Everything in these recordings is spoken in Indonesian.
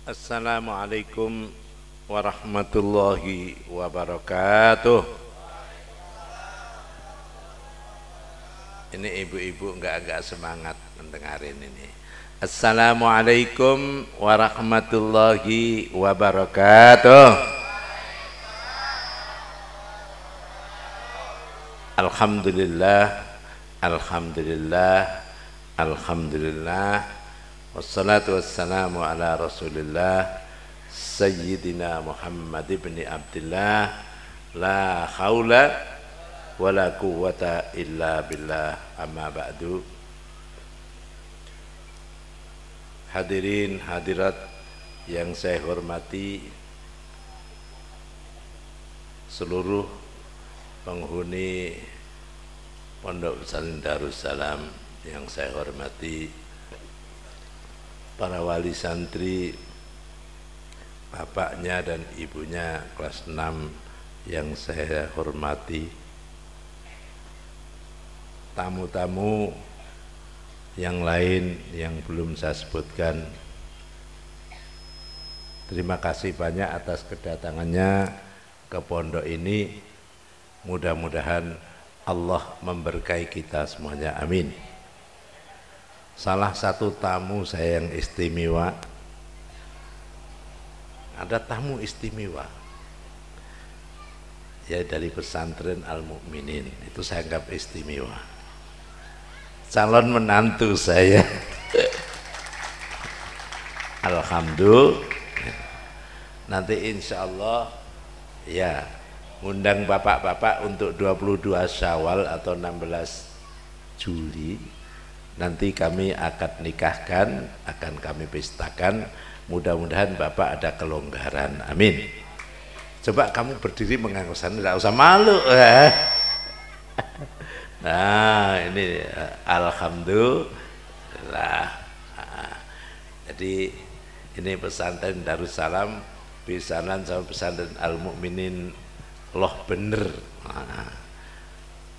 Assalamualaikum warahmatullahi wabarakatuh. Ini ibu-ibu enggak semangat mendengarin ini. Assalamualaikum warahmatullahi wabarakatuh. Alhamdulillah, alhamdulillah, alhamdulillah. Wassalatu wassalamu ala rasulillah Sayyidina Muhammad ibn Abdillah. La haula wa la quwwata illa billah, amma ba'du. Hadirin hadirat yang saya hormati, seluruh penghuni Pondok Pesantren Darussalam yang saya hormati, para wali santri, bapaknya dan ibunya kelas 6 yang saya hormati, tamu-tamu yang lain yang belum saya sebutkan, terima kasih banyak atas kedatangannya ke pondok ini. Mudah-mudahan Allah memberkahi kita semuanya, amin. Salah satu tamu saya yang istimewa, ada tamu istimewa ya, dari pesantren Al-Mu'minin, itu saya anggap istimewa, calon menantu saya. Alhamdulillah, nanti insya Allah ya undang bapak-bapak untuk 22 Syawal atau 16 Juli. Nanti kami akan nikahkan, akan kami pestakan. Mudah-mudahan Bapak ada kelonggaran, amin. Coba kamu berdiri mengangguk sana, tidak usah malu. Nah ini alhamdulillah. Jadi ini pesantren Darussalam pisanan sama pesantren Al-Mu'minin loh bener.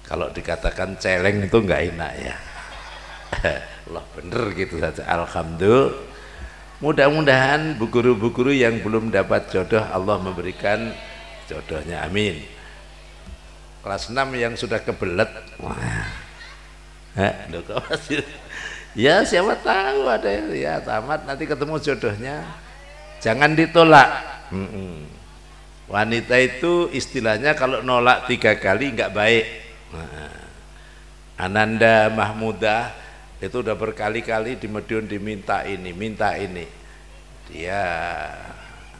Kalau dikatakan celeng itu enggak enak ya. Loh bener gitu saja. Alhamdulillah. Mudah-mudahan bu guru yang belum dapat jodoh Allah memberikan jodohnya, amin. Kelas 6 yang sudah kebelet, wah, ya siapa tahu ada ya tamat nanti ketemu jodohnya, jangan ditolak. Wanita itu istilahnya kalau nolak 3 kali nggak baik. Ananda Mahmudah itu udah berkali-kali di Madiun diminta ini, minta ini. Dia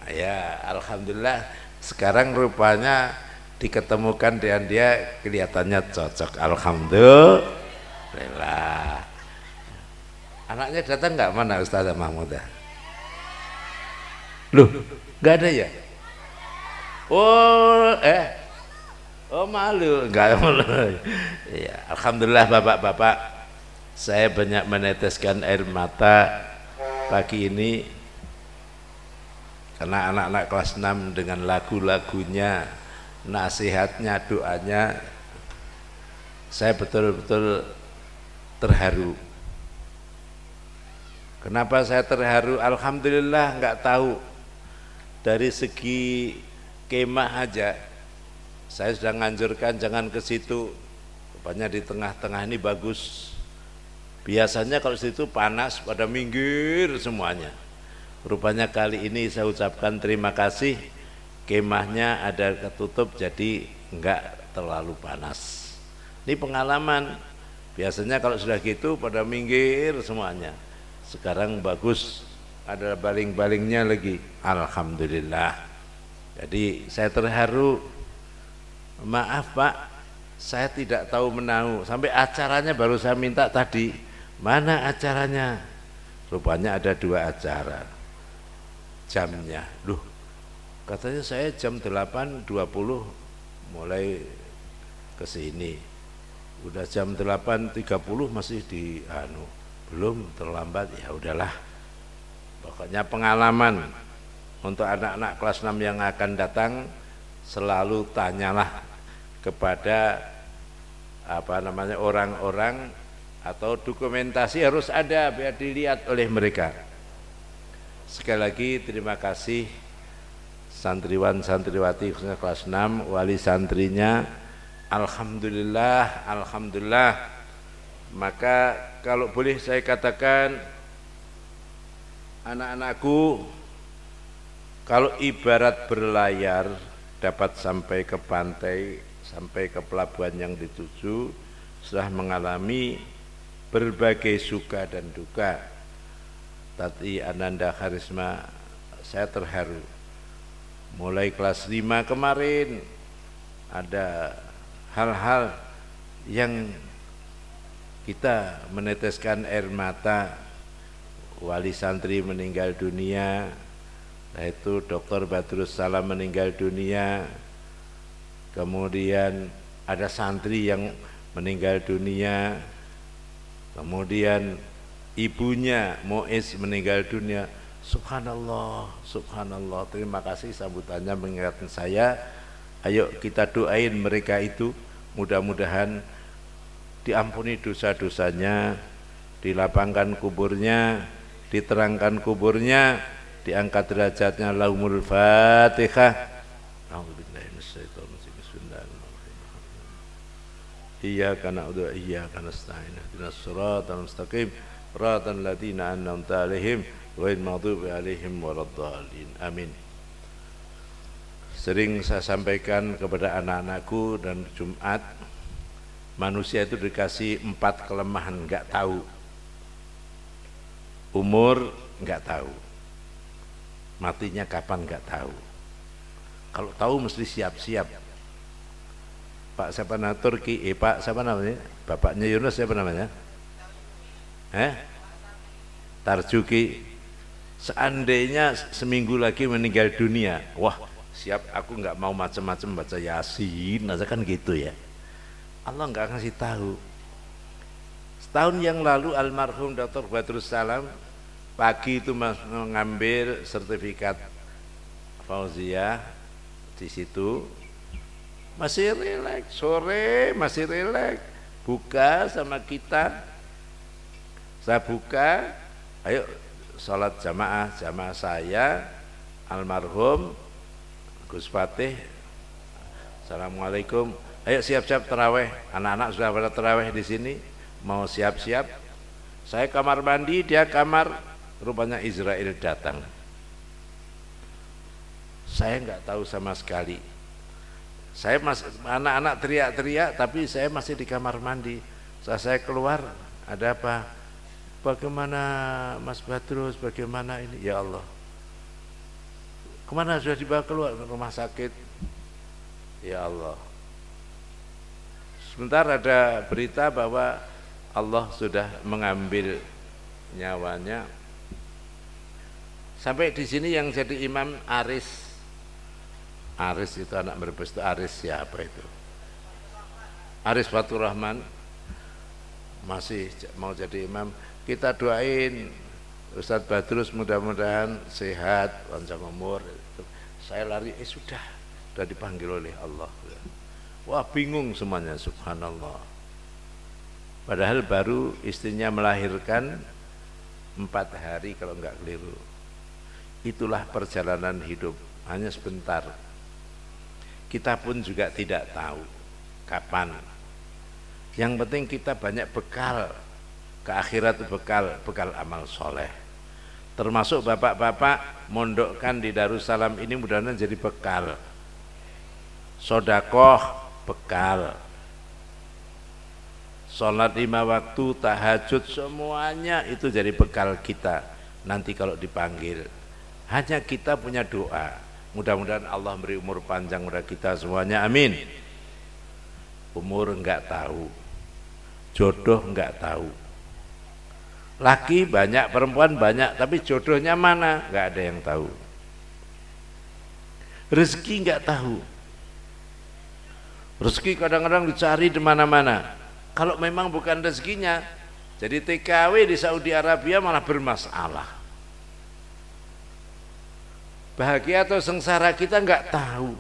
ya alhamdulillah sekarang rupanya diketemukan dengan dia, kelihatannya cocok, alhamdulillah. Anaknya datang nggak, mana Ustazah Mahmudah? Loh, nggak ada ya? Oh, malu, enggak malu. Ya, alhamdulillah bapak-bapak, saya banyak meneteskan air mata pagi ini karena anak-anak kelas 6 dengan lagu-lagunya, nasihatnya, doanya, saya betul-betul terharu. Kenapa saya terharu? Alhamdulillah, enggak tahu dari segi kemah aja saya sudah nganjurkan jangan ke situ, rupanya di tengah-tengah ini bagus. Biasanya kalau situ panas pada minggir semuanya, rupanya kali ini saya ucapkan terima kasih, kemahnya ada ketutup jadi enggak terlalu panas. Ini pengalaman, biasanya kalau sudah gitu pada minggir semuanya, sekarang bagus, ada baling-balingnya lagi, alhamdulillah. Jadi saya terharu. Maaf Pak, saya tidak tahu menahu, sampai acaranya baru saya minta tadi, mana acaranya? Rupanya ada 2 acara jamnya. Loh, katanya saya jam 8.20 mulai ke sini, udah jam 8.30 masih di belum, terlambat. Ya udahlah, pokoknya pengalaman untuk anak-anak kelas 6 yang akan datang, selalu tanyalah kepada orang-orang atau dokumentasi harus ada biar dilihat oleh mereka. Sekali lagi terima kasih santriwan santriwati khususnya kelas 6, wali santrinya. Alhamdulillah, alhamdulillah. Maka kalau boleh saya katakan, anak-anakku kalau ibarat berlayar dapat sampai ke pantai, sampai ke pelabuhan yang dituju, setelah mengalami berbagai suka dan duka. Tadi Ananda Karisma, saya terharu. Mulai kelas 5 kemarin ada hal-hal yang kita meneteskan air mata. Wali santri meninggal dunia, yaitu Dr. Badrus Salam meninggal dunia. Kemudian ada santri yang meninggal dunia. Kemudian ibunya Muiz meninggal dunia. Subhanallah, subhanallah. Terima kasih sambutannya mengingatkan saya. Ayo kita doain mereka itu, mudah-mudahan diampuni dosa-dosanya, dilapangkan kuburnya, diterangkan kuburnya, diangkat derajatnya. Lahumul Fatihah. A'udzubillahi minasyaitonir rajim. Bismillahirrahmanirrahim. Iyyaka na'budu wa iyyaka nasta'in. Ihdinas siratal mustaqim. Shiratal ladzina an'amta 'alaihim ghairil maghdubi 'alaihim waladdallin. Amin. Sering saya sampaikan kepada anak-anakku dan Jumat, manusia itu dikasih 4 kelemahan, enggak tahu. Umur enggak tahu, matinya kapan enggak tahu. Kalau tahu mesti siap-siap. Pak siapa nama Turki? Pak siapa namanya? Bapaknya Yunus siapa namanya? Tarjuki. Seandainya seminggu lagi meninggal dunia, wah siap, aku enggak mau macam-macam baca Yasin aja kan gitu ya. Allah enggak ngasih tahu. Setahun yang lalu almarhum Dr. Badrus Salam pagi itu mengambil sertifikat Fauziah di situ, masih rileks, sore masih rileks, buka sama kita. Saya buka, ayo sholat jamaah saya almarhum Gus Fatih. Assalamualaikum. Ayo siap-siap terawih. Anak-anak sudah pada terawih di sini, mau siap-siap. Saya kamar mandi, dia kamar. Rupanya Israel datang. Saya enggak tahu sama sekali. Saya masih, anak-anak teriak-teriak, tapi saya masih di kamar mandi. Saya keluar, ada apa? Bagaimana Mas Badrus? Bagaimana ini? Ya Allah. Kemana sudah dibawa keluar? Ke rumah sakit. Ya Allah. Sebentar ada berita bahwa Allah sudah mengambil nyawanya. Sampai di sini yang jadi imam Aris. Aris itu anak Brebes itu. Aris siapa itu? Aris Fatur Rahman masih mau jadi imam. Kita doain Ustadz Badrus mudah-mudahan sehat, panjang umur. Saya lari, sudah dipanggil oleh Allah. Wah bingung semuanya, subhanallah. Padahal baru istrinya melahirkan 4 hari kalau enggak keliru. Itulah perjalanan hidup, hanya sebentar. Kita pun juga tidak tahu kapan. Yang penting kita banyak bekal ke akhirat, bekal amal soleh. Termasuk bapak-bapak mondokkan di Darussalam ini mudah-mudahan jadi bekal. Sodakoh bekal. Sholat 5 waktu, tahajud, semuanya itu jadi bekal kita nanti kalau dipanggil. Hanya kita punya doa, mudah-mudahan Allah beri umur panjang kepada kita semuanya, amin. Umur enggak tahu, jodoh enggak tahu. Laki banyak, perempuan banyak, tapi jodohnya mana? Enggak ada yang tahu. Rezeki enggak tahu. Rezeki kadang-kadang dicari di mana-mana. Kalau memang bukan rezekinya, jadi TKW di Saudi Arabia malah bermasalah. Bahagia atau sengsara kita enggak tahu.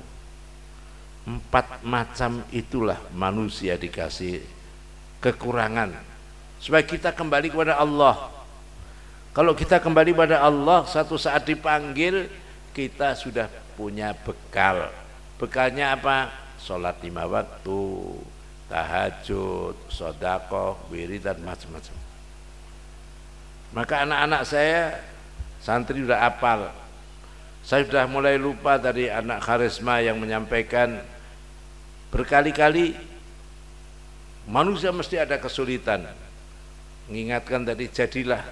4 macam itulah manusia dikasih kekurangan supaya kita kembali kepada Allah. Kalau kita kembali pada Allah, satu saat dipanggil, kita sudah punya bekal. Bekalnya apa? Sholat 5 waktu, tahajud, sedekah, wirid dan macam-macam. Maka anak-anak saya santri sudah hafal. Saya sudah mulai lupa dari anak karisma yang menyampaikan berkali-kali manusia mesti ada kesulitan. Mengingatkan tadi, jadilah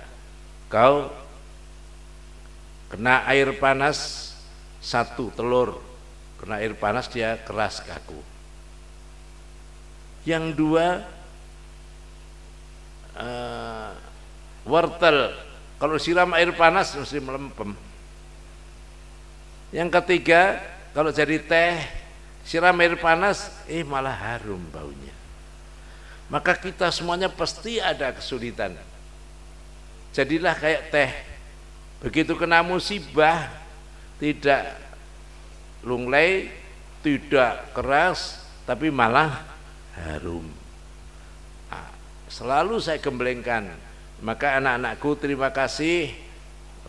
kau kena air panas satu telur, kena air panas dia keras kaku. Yang dua wortel, kalau siram air panas mesti melempem. Yang ketiga, kalau jadi teh siram air panas malah harum baunya. Maka kita semuanya pasti ada kesulitan. Jadilah kayak teh, begitu kena musibah tidak lunglai, tidak keras, tapi malah harum. Selalu saya gemblengkan. Maka anak-anakku, terima kasih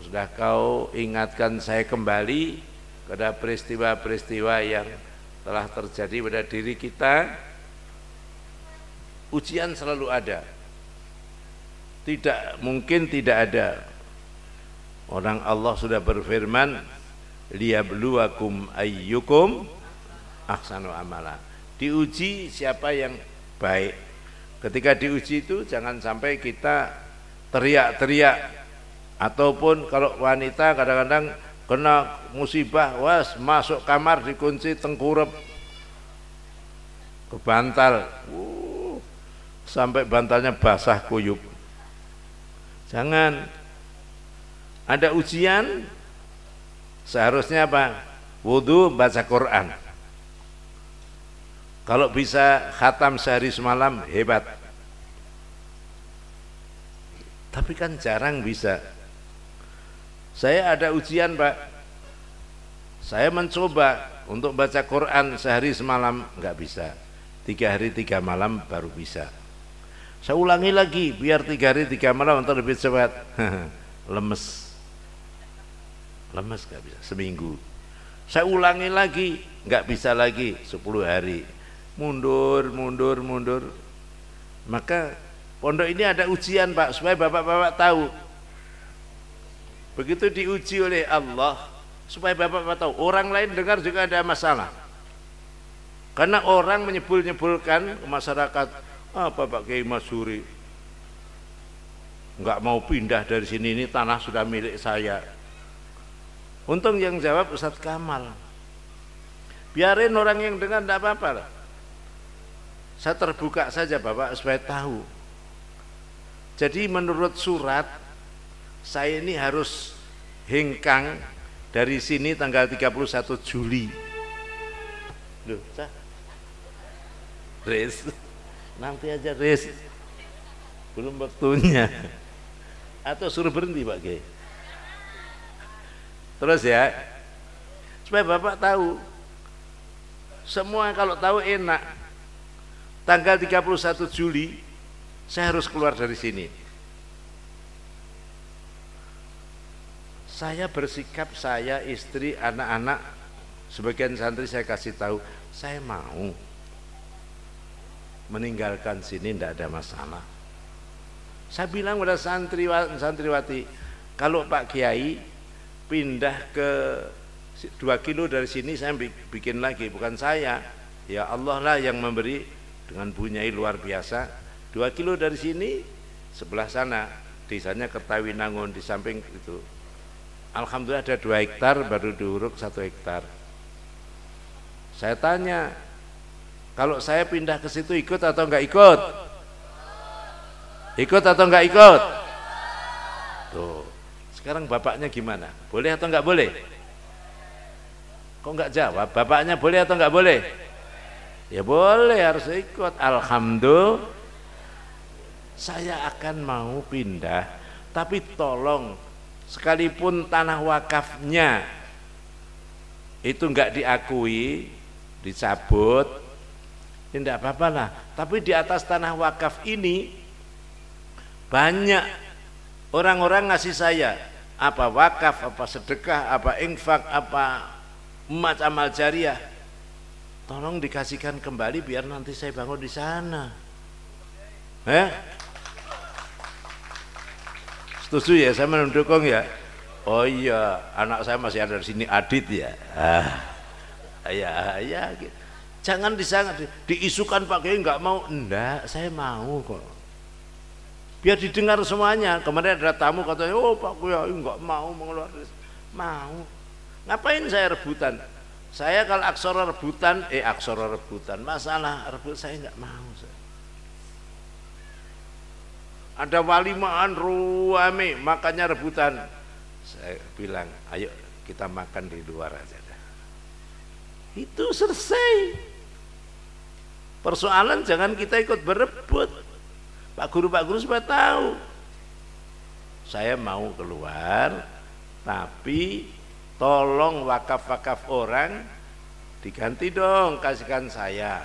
sudah kau ingatkan saya kembali pada peristiwa-peristiwa yang telah terjadi pada diri kita. Ujian selalu ada, tidak mungkin tidak ada. Orang Allah sudah berfirman, liyabluwakum ayyukum ahsanu amala. Diuji siapa yang baik. Ketika diuji itu jangan sampai kita teriak-teriak, ataupun kalau wanita kadang-kadang kena musibah, was masuk kamar dikunci, tengkurap ke bantal, sampai bantalnya basah kuyup. Jangan. Ada ujian, seharusnya apa? Wudu, baca Quran. Kalau bisa khatam sehari semalam, hebat. Tapi kan jarang bisa. Saya ada ujian, Pak. Saya mencoba untuk baca Quran sehari semalam, enggak bisa. 3 hari 3 malam baru bisa. Saya ulangi lagi biar 3 hari 3 malam untuk lebih cepat. Lemes gak bisa, seminggu. Saya ulangi lagi, nggak bisa lagi, 10 hari. Mundur. Maka pondok ini ada ujian, Pak, supaya bapak-bapak tahu. Begitu diuji oleh Allah, supaya bapak-bapak tahu. Orang lain dengar juga ada masalah. Karena orang menyebul-nyebulkan ke masyarakat, Pak Kiai Masuri nggak mau pindah dari sini, ini tanah sudah milik saya. Untung yang jawab Ustadz Kamal. Biarin orang yang dengar, tidak apa-apa lah. Saya terbuka saja Bapak supaya tahu. Jadi menurut surat, saya ini harus hengkang dari sini tanggal 31 Juli. Loh, Res, nanti aja Res, belum waktunya. Atau suruh berhenti Pak Kiai. Terus ya, supaya Bapak tahu, semua kalau tahu enak. Tanggal 31 Juli saya harus keluar dari sini. Saya bersikap, saya, istri, anak-anak, sebagian santri saya kasih tahu, saya mau meninggalkan sini, tidak ada masalah. Saya bilang pada santriwati, kalau Pak Kiai pindah ke 2 kilo dari sini, saya bikin lagi, bukan saya, ya Allah lah yang memberi dengan bunyai luar biasa. 2 kilo dari sini, sebelah sana desanya Kertawinangun, di samping itu alhamdulillah ada 2 hektar, baru diuruk 1 hektar. Saya tanya, kalau saya pindah ke situ ikut atau enggak ikut? Ikut atau enggak ikut? Tuh, sekarang bapaknya gimana? Boleh atau enggak boleh? Kok enggak jawab? Bapaknya boleh atau enggak boleh? Ya boleh, harus ikut. Alhamdulillah. Saya akan mau pindah, tapi tolong sekalipun tanah wakafnya itu enggak diakui, dicabut, ya enggak apa-apa lah. Tapi di atas tanah wakaf ini banyak Orang-orang ngasih saya apa wakaf, apa sedekah, apa infak, apa emas amal jariah, tolong dikasihkan kembali biar nanti saya bangun di sana. Setuju ya, saya mendukung ya. Oh iya, anak saya masih ada di sini, Adit ya. Ya, gitu. Jangan diisukan Pak Kiai nggak mau. Enggak, saya mau kok. Biar didengar semuanya. Kemarin ada tamu katanya, oh Pak Kiai nggak mau mengeluarkan. Mau. Ngapain saya rebutan? Saya kalau aksara rebutan, masalah rebut saya nggak mau. Ada walimaan ruame, makannya rebutan. Saya bilang, ayo kita makan di luar aja. Itu selesai. Persoalan jangan kita ikut berebut. Pak Guru supaya tahu. Saya mau keluar, tapi tolong wakaf-wakaf orang diganti dong, kasihkan saya.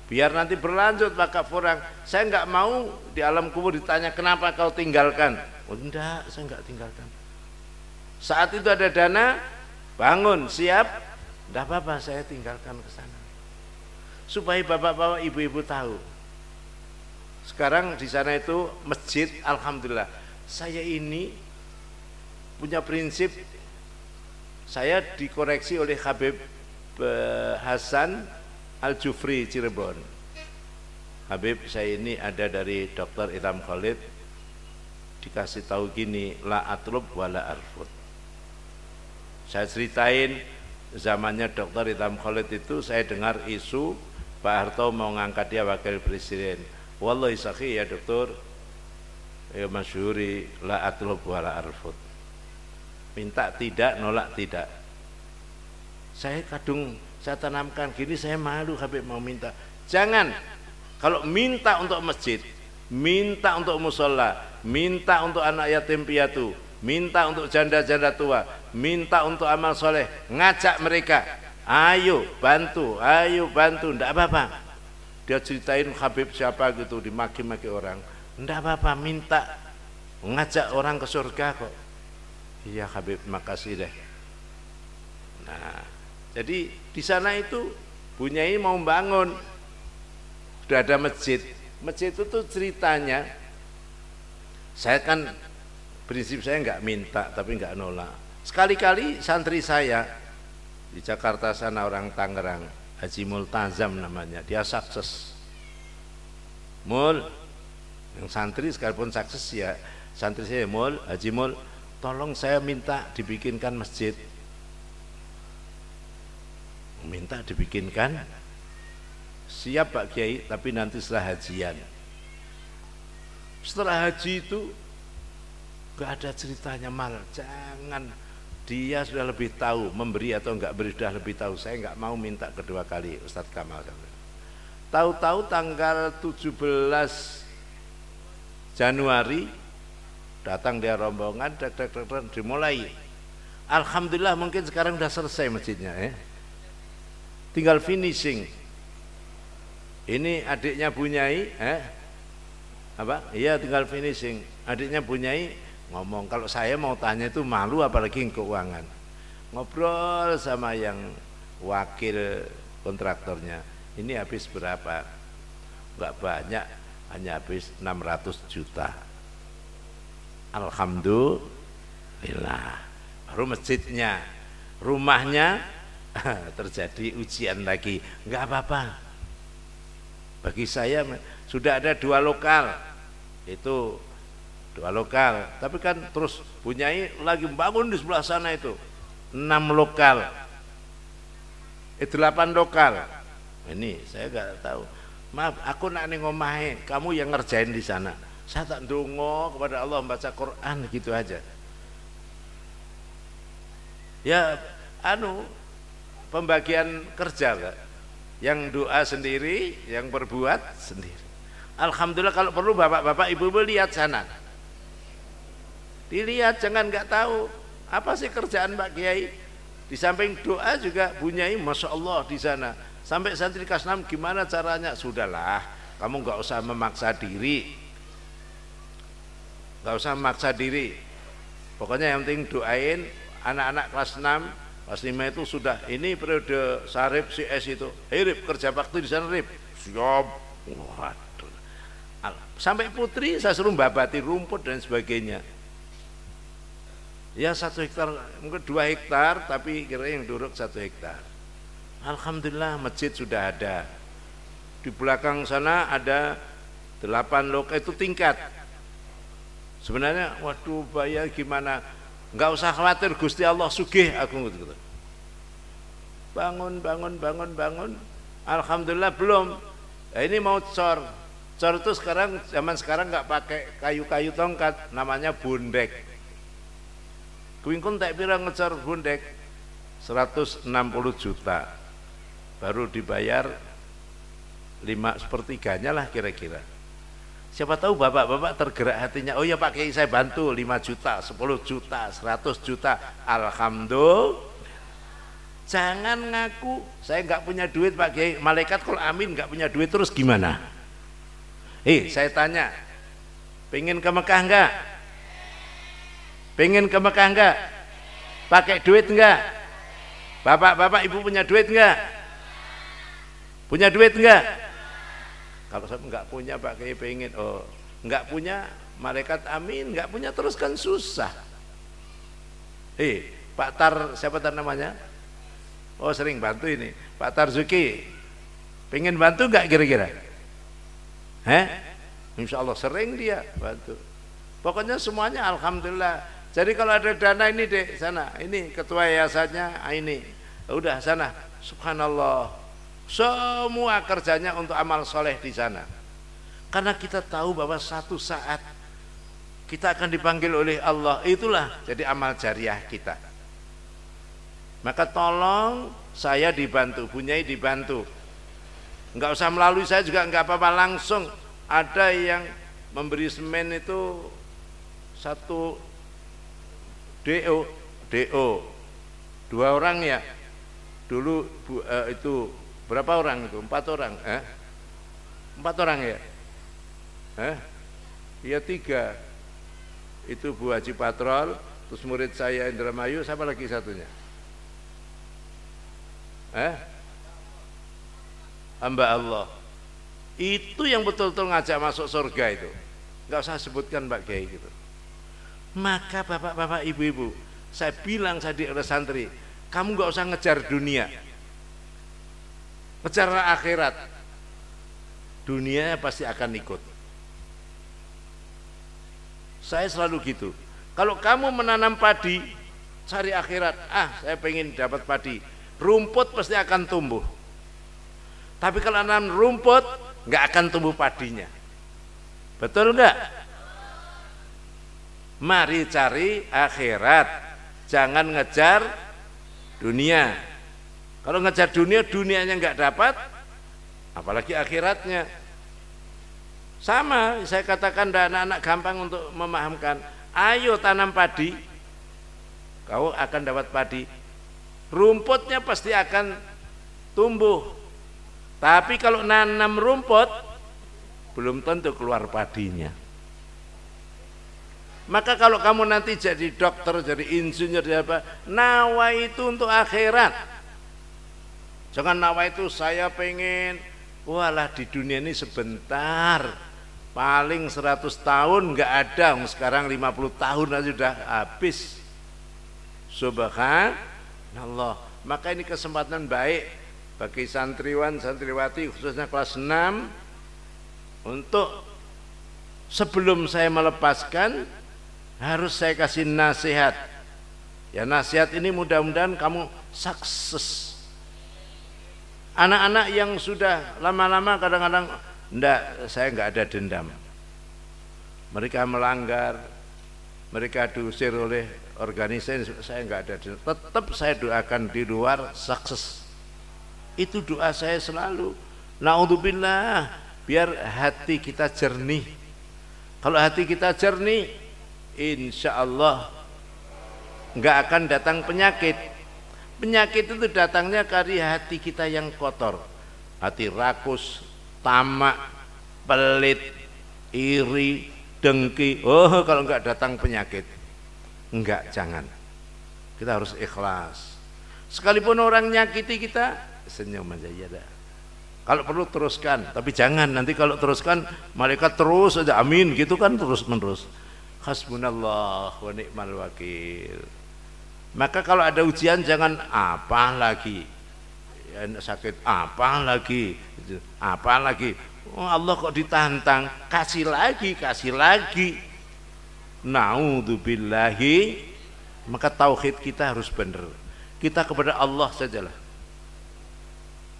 Biar nanti berlanjut wakaf orang. Saya nggak mau di alam kubur ditanya kenapa kau tinggalkan. Oh enggak, saya nggak tinggalkan. Saat itu ada dana, bangun, siap, enggak apa-apa, saya tinggalkan ke sana. Supaya bapak-bapak, ibu-ibu tahu. Sekarang di sana itu masjid, alhamdulillah. Saya ini punya prinsip, saya dikoreksi oleh Habib Hasan Al-Jufri Cirebon. Habib saya ini ada dari Dr. Itham Khalid, dikasih tahu gini, la atlub wala arfud. Saya ceritain zamannya Dr. Itham Khalid itu, saya dengar isu Pak Harto mau ngangkat dia wakil presiden. Wallahi sakhi ya dokter, ya masyhuri la atlub wala arfud. Minta tidak, nolak tidak. Saya tanamkan gini, saya malu Habib mau minta. Jangan. Kalau minta untuk masjid, minta untuk musola, minta untuk anak yatim piatu, minta untuk janda-janda tua, minta untuk amal soleh, ngajak mereka, ayo bantu, ndak apa-apa. Dia ceritain Habib siapa gitu, dimaki-maki orang, ndak apa-apa, minta ngajak orang ke surga kok. Iya Habib, makasih deh. Nah, jadi di sana itu Bunyai mau bangun, sudah ada masjid. Masjid itu tuh ceritanya, saya kan prinsip saya nggak minta tapi nggak nolak. Sekali-kali santri saya di Jakarta sana, orang Tangerang, Haji Multazam namanya, dia sukses. Mul, yang santri sekalipun sukses ya, santri saya Mul, Haji Mul, tolong saya minta dibikinkan masjid. Minta dibikinkan, siap Pak Kiai, tapi nanti setelah hajian. Setelah haji itu gak ada ceritanya mal. Jangan, dia sudah lebih tahu memberi atau enggak beri, sudah lebih tahu. Saya enggak mau minta kedua kali Ustadz Kamal. Tahu-tahu tanggal 17 Januari datang dia rombongan, dimulai. Alhamdulillah mungkin sekarang sudah selesai masjidnya ya. Tinggal finishing. Ini adiknya Bunyai, Iya tinggal finishing. Adiknya Bunyai ngomong, kalau saya mau tanya itu malu apalagi keuangan. Ngobrol sama yang wakil kontraktornya, ini habis berapa? Enggak banyak, hanya habis 600 juta. Alhamdulillah. Baru masjidnya, rumahnya terjadi ujian lagi. Enggak apa-apa. Bagi saya sudah ada 2 lokal. Itu 2 lokal. Tapi kan terus Bunyai lagi bangun di sebelah sana itu 6 lokal. 8 lokal. Ini saya enggak tahu. Maaf, aku nak ning omahe, kamu yang ngerjain di sana. Saya tak ndonga kepada Allah membaca Quran gitu aja. Ya pembagian kerja Pak. Yang doa sendiri, yang berbuat sendiri. Alhamdulillah, kalau perlu bapak-bapak ibu-ibu lihat sana. Dilihat, jangan nggak tahu apa sih kerjaan Pak Kiai. Di samping doa juga Bunyai Masya Allah di sana. Sampai santri kelas 6 gimana caranya? Sudahlah, kamu nggak usah memaksa diri. nggak usah maksa diri. Pokoknya yang penting doain anak-anak kelas 6, kelas 5 itu sudah ini periode sarip CS itu. Rip kerja bakti di sana Rip. Siap. Waduh. Sampai putri saya suruh babati rumput dan sebagainya. Ya 1 hektar, mungkin 2 hektar, tapi kira yang duruk 1 hektar. Alhamdulillah masjid sudah ada. Di belakang sana ada 8 loka itu tingkat. Sebenarnya waduh bayar gimana, nggak usah khawatir Gusti Allah sugih aku gitu. Bangun alhamdulillah belum. Nah, ini mau cor itu sekarang zaman sekarang nggak pakai kayu-kayu tongkat, namanya bundek. Kuingkun tak pira ngecor bundek 160 juta baru dibayar 5/4 lah kira-kira. Siapa tahu bapak-bapak tergerak hatinya, oh ya Pak Kiai saya bantu 5 juta, 10 juta, 100 juta. Alhamdulillah. Jangan ngaku saya nggak punya duit Pak Kiai. Malaikat kalau amin nggak punya duit terus gimana? Saya tanya, pengen ke Mekah enggak? Pengen ke Mekah enggak? Pakai duit enggak? Bapak-bapak ibu punya duit enggak? Punya duit enggak? Kalau saya nggak punya Pak Kiai pengen, oh nggak punya malaikat amin, nggak punya terus kan susah. Pak Tar siapa Tar namanya? Oh sering bantu ini Pak Tarzuki, pengen bantu nggak kira-kira? Insya Allah sering dia bantu. Pokoknya semuanya alhamdulillah. Jadi kalau ada dana ini deh sana, ini ketua yayasannya ini, udah sana, subhanallah. Semua kerjanya untuk amal soleh di sana. Karena kita tahu bahwa satu saat kita akan dipanggil oleh Allah. Itulah jadi amal jariah kita. Maka tolong saya dibantu, Bunyai dibantu. Enggak usah melalui saya juga enggak apa-apa, langsung. Ada yang memberi semen itu 1 DO 2 orang ya. Dulu itu berapa orang itu? 4 orang 4 orang ya? Iya 3. Itu Bu Haji Patrol, terus murid saya Indramayu, siapa lagi satunya? Hamba Allah. Itu yang betul-betul ngajak masuk surga itu. Enggak usah sebutkan Pak Kiai gitu. Maka bapak-bapak, ibu-ibu, saya bilang tadi oleh santri, kamu enggak usah ngejar dunia. Ngejar akhirat, dunia pasti akan ikut. Saya selalu gitu. Kalau kamu menanam padi, cari akhirat. Saya pengen dapat padi. Rumput pasti akan tumbuh. Tapi kalau nanam rumput, nggak akan tumbuh padinya. Betul nggak? Mari cari akhirat, jangan ngejar dunia. Kalau ngejar dunia, dunianya nggak dapat, apalagi akhiratnya. Sama, saya katakan anak-anak gampang untuk memahamkan. Ayo tanam padi, kau akan dapat padi. Rumputnya pasti akan tumbuh. Tapi kalau nanam rumput, belum tentu keluar padinya. Maka kalau kamu nanti jadi dokter, jadi insinyur, jadi apa, nawa itu untuk akhirat. Jangan nawa itu saya pengen, walah di dunia ini sebentar, paling 100 tahun nggak ada, sekarang 50 tahun aja sudah habis. Subhanallah. Maka ini kesempatan baik bagi santriwan, santriwati khususnya kelas 6 untuk sebelum saya melepaskan harus saya kasih nasihat. Ya nasihat ini mudah-mudahan kamu sukses. Anak-anak yang sudah lama-lama kadang-kadang enggak, saya enggak ada dendam. Mereka melanggar, mereka diusir oleh organisasi, saya enggak ada dendam. Tetap saya doakan di luar sukses. Itu doa saya selalu. Naudzubillah, biar hati kita jernih. Kalau hati kita jernih, insya Allah enggak akan datang penyakit. Penyakit itu datangnya karena hati kita yang kotor, hati rakus, tamak, pelit, iri, dengki, oh kalau enggak datang penyakit. Enggak, jangan. Kita harus ikhlas. Sekalipun orang nyakiti kita, senyum aja ya dah. Kalau perlu teruskan, tapi jangan nanti kalau teruskan malaikat terus aja amin gitu kan terus menerus. Hasbunallah wa ni'mal wakil. Maka kalau ada ujian jangan apa lagi, ya, sakit apa lagi, apa lagi. Oh, Allah kok ditantang, kasih lagi, kasih lagi. Naudzubillahi. Maka tauhid kita harus benar. Kita kepada Allah sajalah.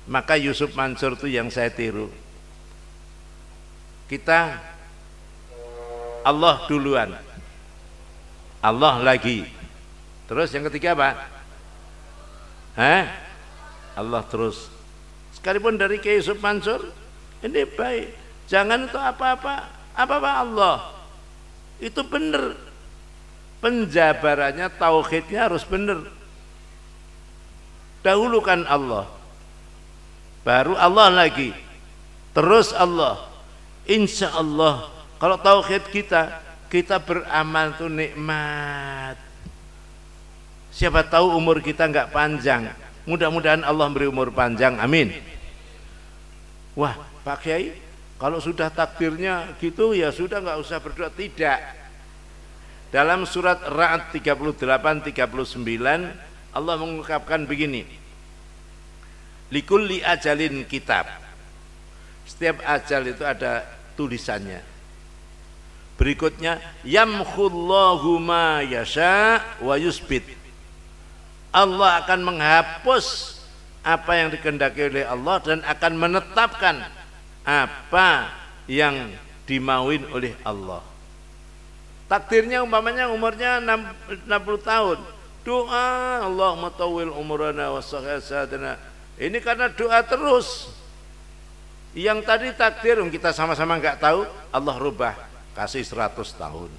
Maka Yusuf Mansur itu yang saya tiru. Kita Allah duluan, Allah lagi. Terus yang ketiga apa? Allah terus. Sekalipun dari Yusuf Mansur, ini baik. Jangan itu apa-apa Allah. Itu benar. Penjabarannya, tauhidnya harus benar. Dahulukan Allah, baru Allah lagi, terus Allah. Insya Allah kalau tauhid kita beramal tuh nikmat. Siapa tahu umur kita nggak panjang, mudah-mudahan Allah beri umur panjang, amin. Wah Pak Kiai, kalau sudah takdirnya gitu ya sudah nggak usah berdoa. Tidak. Dalam surat Ra'd 38-39 Allah mengungkapkan begini, likulli ajalin kitab. Setiap ajal itu ada tulisannya. Berikutnya, yamkhullahu ma yasha wa yusbit. Allah akan menghapus apa yang dikehendaki oleh Allah dan akan menetapkan apa yang dimauin oleh Allah. Takdirnya umpamanya umurnya 60 tahun. Doa Allahumma tawil umurana wa sahhasadana. Ini karena doa terus. Yang tadi takdir kita sama-sama enggak tahu, Allah rubah kasih 100 tahun.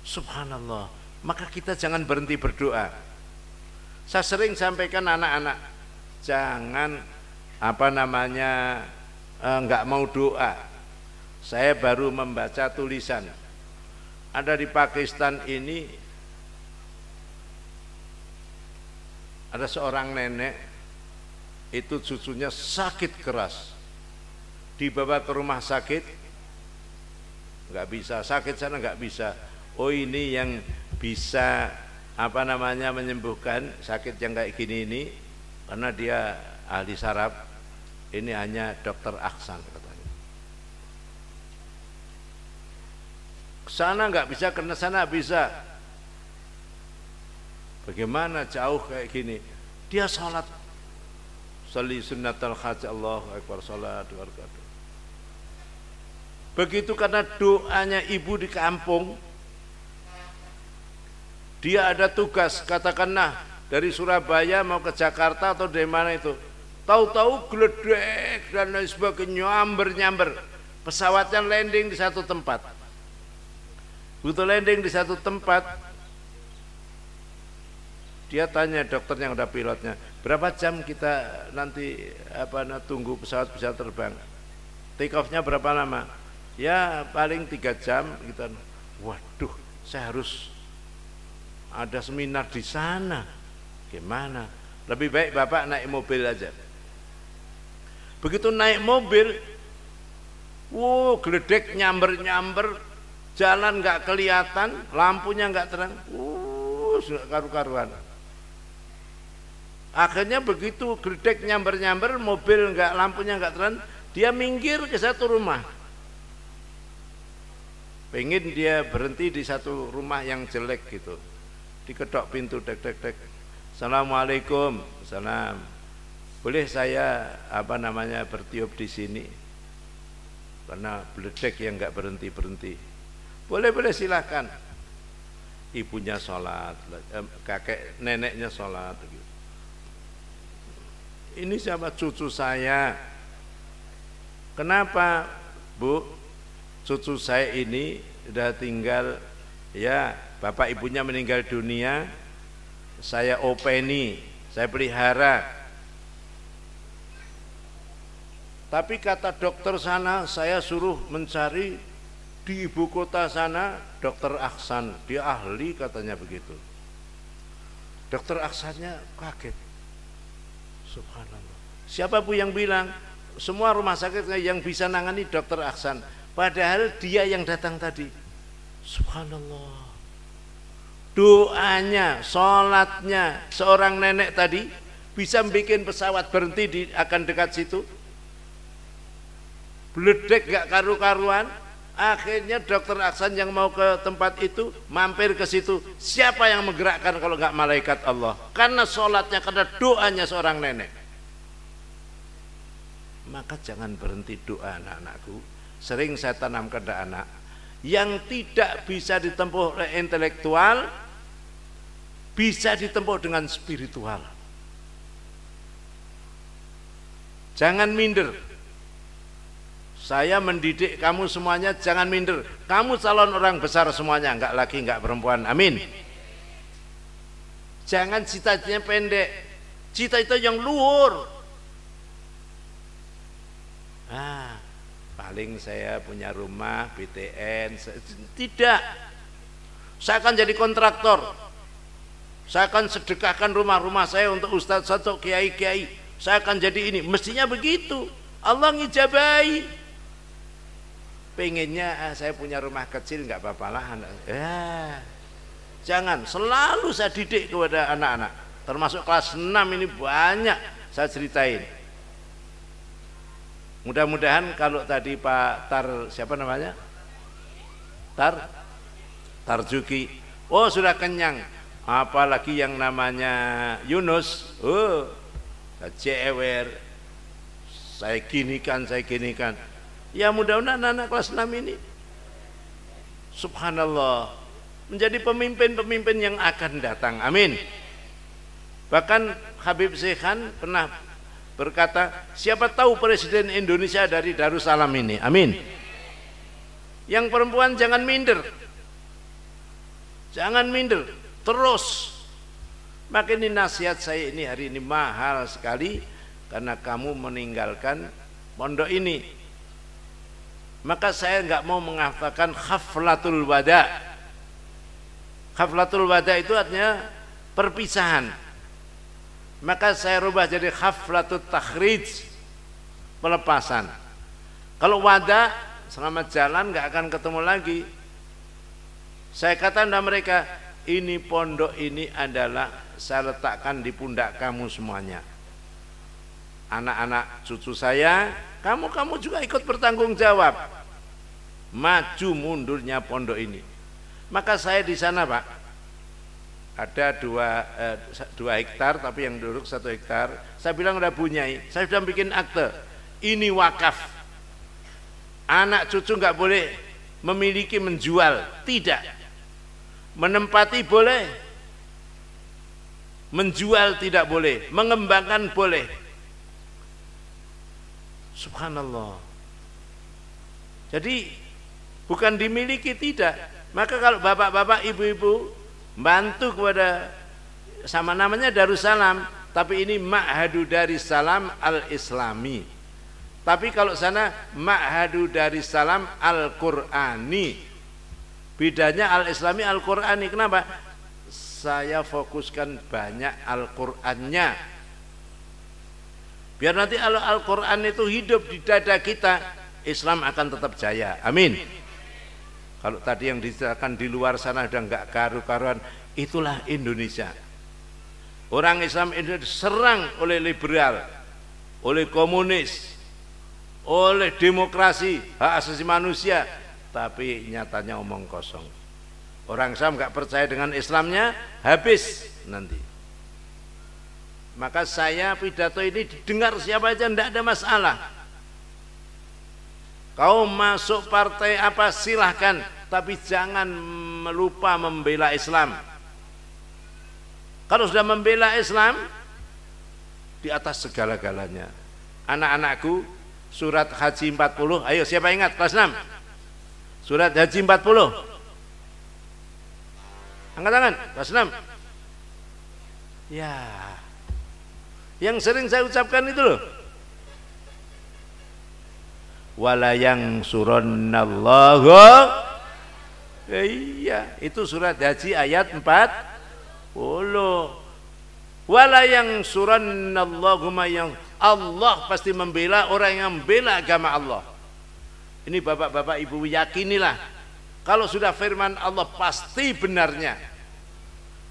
Subhanallah. Maka kita jangan berhenti berdoa. Saya sering sampaikan anak-anak, jangan enggak mau doa. Saya baru membaca tulisan. Ada di Pakistan ini ada seorang nenek, itu cucunya sakit keras, dibawa ke rumah sakit, nggak bisa, sakit sana nggak bisa. Oh ini yang bisa menyembuhkan sakit yang kayak gini ini, karena dia ahli saraf, ini hanya dokter Aksan katanya. Kesana nggak bisa, karena sana bisa. Bagaimana jauh kayak gini? Dia sholat, sholli sunnatal hajj, Allahu akbar, sholat wabarakatuh. Begitu karena doanya ibu di kampung, dia ada tugas, katakanlah dari Surabaya mau ke Jakarta atau dari mana itu, tahu-tahu geledek dan lain sebagainya, nyamber, pesawatnya landing di satu tempat. Begitu landing di satu tempat, dia tanya dokter yang udah pilotnya, berapa jam kita nanti tunggu pesawat bisa terbang? Take off-nya berapa lama? Ya paling 3 jam gitu. Waduh, saya harus ada seminar di sana. Gimana? Lebih baik Bapak naik mobil aja. Begitu naik mobil, geledek nyamber, jalan nggak kelihatan, lampunya nggak terang, karu-karuan. Akhirnya begitu geledek nyamber, mobil nggak, lampunya nggak terang, dia minggir ke satu rumah. Pengen dia berhenti di satu rumah yang jelek gitu. Diketok pintu, dek. Assalamualaikum. Salam. Boleh saya bertiup di sini? Karena beledek yang nggak berhenti. Boleh silakan. Ibunya sholat, kakek neneknya sholat. Ini siapa? Cucu saya. Kenapa, Bu? Cucu saya ini sudah tinggal, ya bapak ibunya meninggal dunia, saya openi, saya pelihara. Tapi kata dokter sana, saya suruh mencari Di ibu kota sana dokter Aksan, dia ahli katanya begitu. Dokter Aksannya kaget. Subhanallah. Siapa pun yang bilang semua rumah sakit yang bisa nangani dokter Aksan, padahal dia yang datang tadi. Subhanallah. Doanya, sholatnya seorang nenek tadi bisa bikin pesawat berhenti akan dekat situ. Bledek gak karu-karuan. Akhirnya dokter Aksan yang mau ke tempat itu mampir ke situ. Siapa yang menggerakkan kalau nggak malaikat Allah? Karena sholatnya, karena doanya seorang nenek. Maka jangan berhenti doa anak-anakku. Sering saya tanamkan ke anak yang tidak bisa ditempuh oleh intelektual, bisa ditempuh dengan spiritual. Jangan minder. Saya mendidik kamu semuanya, jangan minder. Kamu calon orang besar semuanya, enggak laki, enggak perempuan. Amin. Jangan cita-citanya pendek, cita-cita yang luhur. Paling saya punya rumah, BTN. Tidak. Saya akan jadi kontraktor. Saya akan sedekahkan rumah-rumah saya untuk ustadz atau kiai-kiai. Saya akan jadi ini. Mestinya begitu. Allah ngijabai. Pengennya saya punya rumah kecil, nggak apa-apa lah. Jangan, selalu saya didik kepada anak-anak, termasuk kelas 6 ini banyak saya ceritain. Mudah-mudahan kalau tadi Pak siapa namanya? Tarjuki, oh sudah kenyang. Apalagi yang namanya Yunus, cewer, saya ginikan. Ya mudah-mudahan anak kelas 6 ini subhanallah menjadi pemimpin-pemimpin yang akan datang. Amin. Bahkan Habib Sekhan pernah berkata, siapa tahu presiden Indonesia dari Darussalam ini. Amin. Yang perempuan jangan minder. Jangan minder. Terus. Maka ini nasihat saya ini hari ini mahal sekali karena kamu meninggalkan pondok ini. Maka saya nggak mau mengatakan khaflatul wada. Khaflatul wada itu artinya perpisahan. Maka saya rubah jadi khaflatul takhrij, pelepasan. Kalau wada, selamat jalan, nggak akan ketemu lagi. Saya katakan kepada mereka, ini pondok ini adalah saya letakkan di pundak kamu semuanya. Anak-anak cucu saya, kamu juga ikut bertanggung jawab. Maju mundurnya pondok ini. Maka saya di sana Pak, ada 2 hektar, tapi yang duduk 1 hektar. Saya bilang udah bunyai, saya sudah bikin akte. Ini wakaf. Anak cucu nggak boleh memiliki, menjual, tidak. Menempati boleh, menjual tidak boleh, mengembangkan boleh. Subhanallah. Jadi bukan dimiliki, tidak. Maka kalau bapak-bapak, ibu-ibu bantu kepada, sama namanya Darussalam, tapi ini Ma'hadu Darussalam Al-Islami. Tapi kalau sana Ma'hadu Darussalam Al-Qur'ani. Bedanya Al-Islami Al-Qur'ani. Kenapa? Saya fokuskan banyak Al-Qur'annya. Biar nanti Al-Qur'an itu hidup di dada kita, Islam akan tetap jaya. Amin. Kalau tadi yang diceritakan di luar sana udah nggak karu-karuan, itulah Indonesia. Orang Islam Indonesia diserang oleh liberal, oleh komunis, oleh demokrasi, hak asasi manusia, tapi nyatanya omong kosong. Orang Islam nggak percaya dengan Islamnya, habis nanti. Maka saya pidato ini didengar siapa aja, tidak ada masalah. Kau masuk partai apa silahkan, tapi jangan lupa membela Islam. Kalau sudah membela Islam, di atas segala-galanya. Anak-anakku, surat Haji 40, ayo siapa ingat kelas 6? Surat Haji 40. Angkat tangan, kelas 6. Ya, yang sering saya ucapkan itu loh. wala yansurannallahu. Iya, itu surat Haji ayat 40. Wala yansurannallahu yang Allah pasti membela orang yang membela agama Allah. Ini bapak-bapak ibu yakinilah, kalau sudah firman Allah pasti benarnya.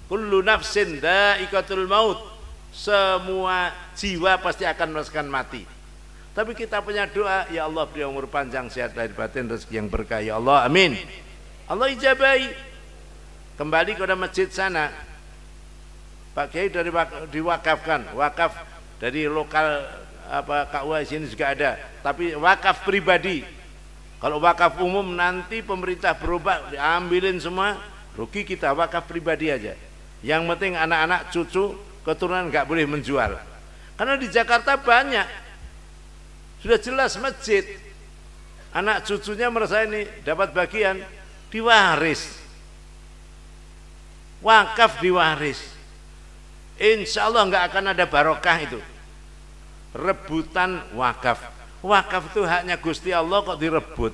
Kullu nafsin dha'iqatul maut, semua jiwa pasti akan merasakan mati. Tapi kita punya doa, ya Allah beri umur panjang, sehat lahir batin, rezeki yang berkah ya Allah, amin. Allah ijabahi. Kembali ke masjid sana, Pak Kiai dari diwakafkan, wakaf dari lokal apa KUA sini juga ada, tapi wakaf pribadi. Kalau wakaf umum nanti pemerintah berubah, diambilin semua, rugi kita. Wakaf pribadi aja. Yang penting anak-anak, cucu, keturunan nggak boleh menjual. Karena di Jakarta banyak, sudah jelas masjid, anak cucunya merasa ini dapat bagian, diwaris, wakaf diwaris. Insya Allah nggak akan ada barokah itu. Rebutan wakaf. Wakaf itu haknya Gusti Allah kok direbut.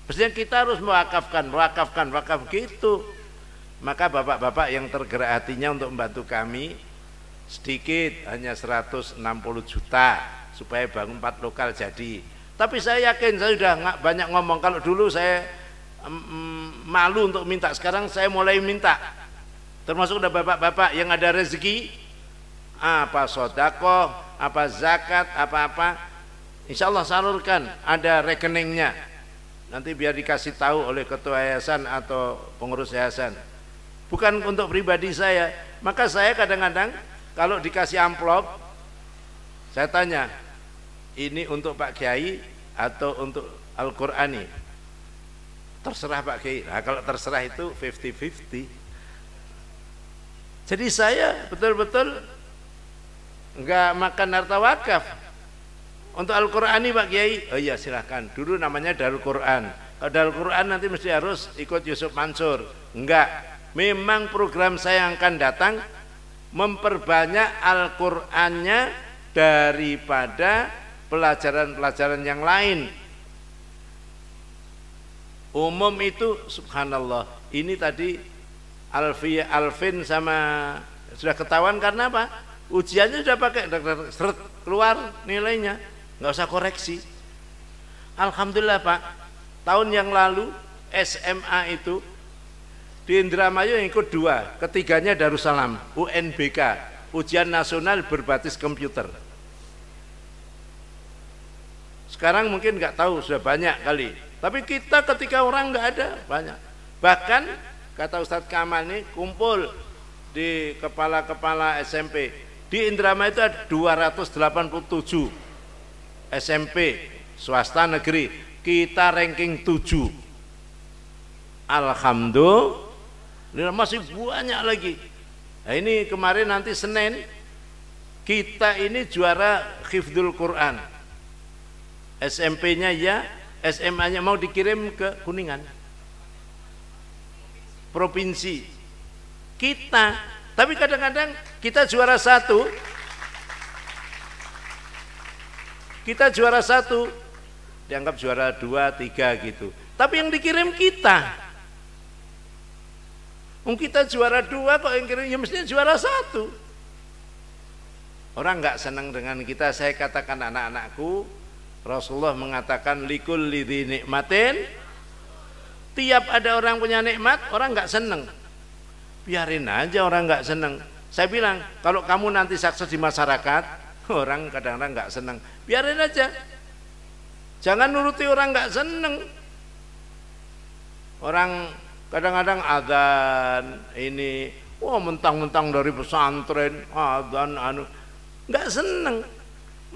Mestinya kita harus mewakafkan, wakaf gitu. Maka bapak-bapak yang tergerak hatinya untuk membantu kami, sedikit hanya 160 juta supaya bangun 4 lokal jadi. Tapi saya yakin, saya sudah banyak ngomong. Kalau dulu saya malu untuk minta, sekarang saya mulai minta. Termasuk ada bapak-bapak yang ada rezeki, apa sodakoh, apa zakat, apa-apa, insya Allah salurkan, ada rekeningnya. Nanti biar dikasih tahu oleh ketua yayasan atau pengurus yayasan. Bukan untuk pribadi saya. Maka saya kadang-kadang kalau dikasih amplop, saya tanya, ini untuk Pak Kiai atau untuk Al-Qur'ani? Terserah Pak Kiai. Nah, kalau terserah itu 50-50. Jadi saya betul-betul enggak makan harta wakaf. Untuk Al-Qur'ani Pak Kiai, oh iya silahkan. Dulu namanya Darul Quran. Kalau Darul Quran nanti mesti harus ikut Yusuf Mansur. Enggak. Memang program saya yang akan datang memperbanyak Al-Qur'annya daripada pelajaran-pelajaran yang lain. Umum itu subhanallah. Ini tadi Alvin sama sudah ketahuan karena apa? Ujiannya sudah pakai seret keluar nilainya, nggak usah koreksi. Alhamdulillah Pak, tahun yang lalu SMA itu di Indramayu yang ikut 2, ketiganya Darussalam, UNBK, ujian nasional berbasis komputer. Sekarang mungkin nggak tahu, sudah banyak kali. Tapi kita ketika orang nggak ada banyak. Bahkan kata Ustadz Kamal nih, kumpul di kepala-kepala SMP di Indramayu itu ada 287 SMP swasta negeri, kita ranking 7. Alhamdulillah masih banyak lagi. Nah, ini kemarin nanti Senin kita ini juara Hifdzul Quran. SMP-nya ya, SMA-nya mau dikirim ke Kuningan. Provinsi kita, tapi kadang-kadang kita juara 1, dianggap juara 2, 3 gitu, tapi yang dikirim kita. Kita juara 2 kok yang kirim, ya mestinya juara 1. Orang nggak senang dengan kita. Saya katakan anak-anakku, Rasulullah mengatakan likulli dzi nikmatin, tiap ada orang punya nikmat, orang nggak seneng, biarin aja orang nggak seneng. Saya bilang kalau kamu nanti sukses di masyarakat, orang kadang-kadang nggak seneng, biarin aja, jangan nuruti orang nggak seneng. Orang kadang-kadang adzan ini, wah mentang-mentang dari pesantren adzan nggak seneng,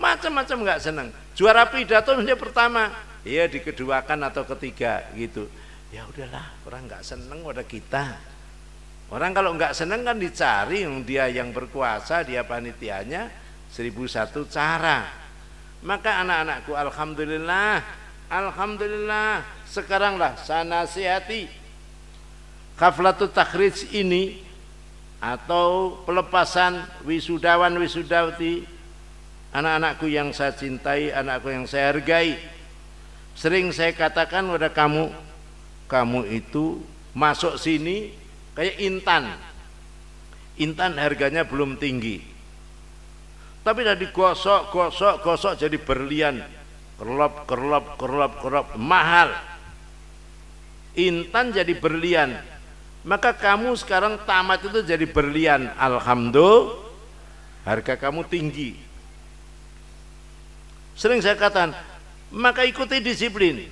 macam-macam nggak seneng. Juara pidato misalnya pertama, ya dikeduakan atau ketiga gitu. Ya udahlah, orang nggak seneng pada kita. Orang kalau nggak seneng kan dicari dia yang berkuasa, dia panitianya 1001 cara. Maka anak-anakku, alhamdulillah, sekarang lah saya nasihati Haflatut Takhrij ini atau pelepasan wisudawan wisudawati anak-anakku yang saya cintai, anakku yang saya hargai. Sering saya katakan pada kamu, kamu itu masuk sini kayak intan. Intan harganya belum tinggi, tapi udah digosok jadi berlian, kerlop, mahal. Intan jadi berlian, maka kamu sekarang tamat itu jadi berlian. Alhamdulillah, harga kamu tinggi. Sering saya katakan, maka ikuti disiplin.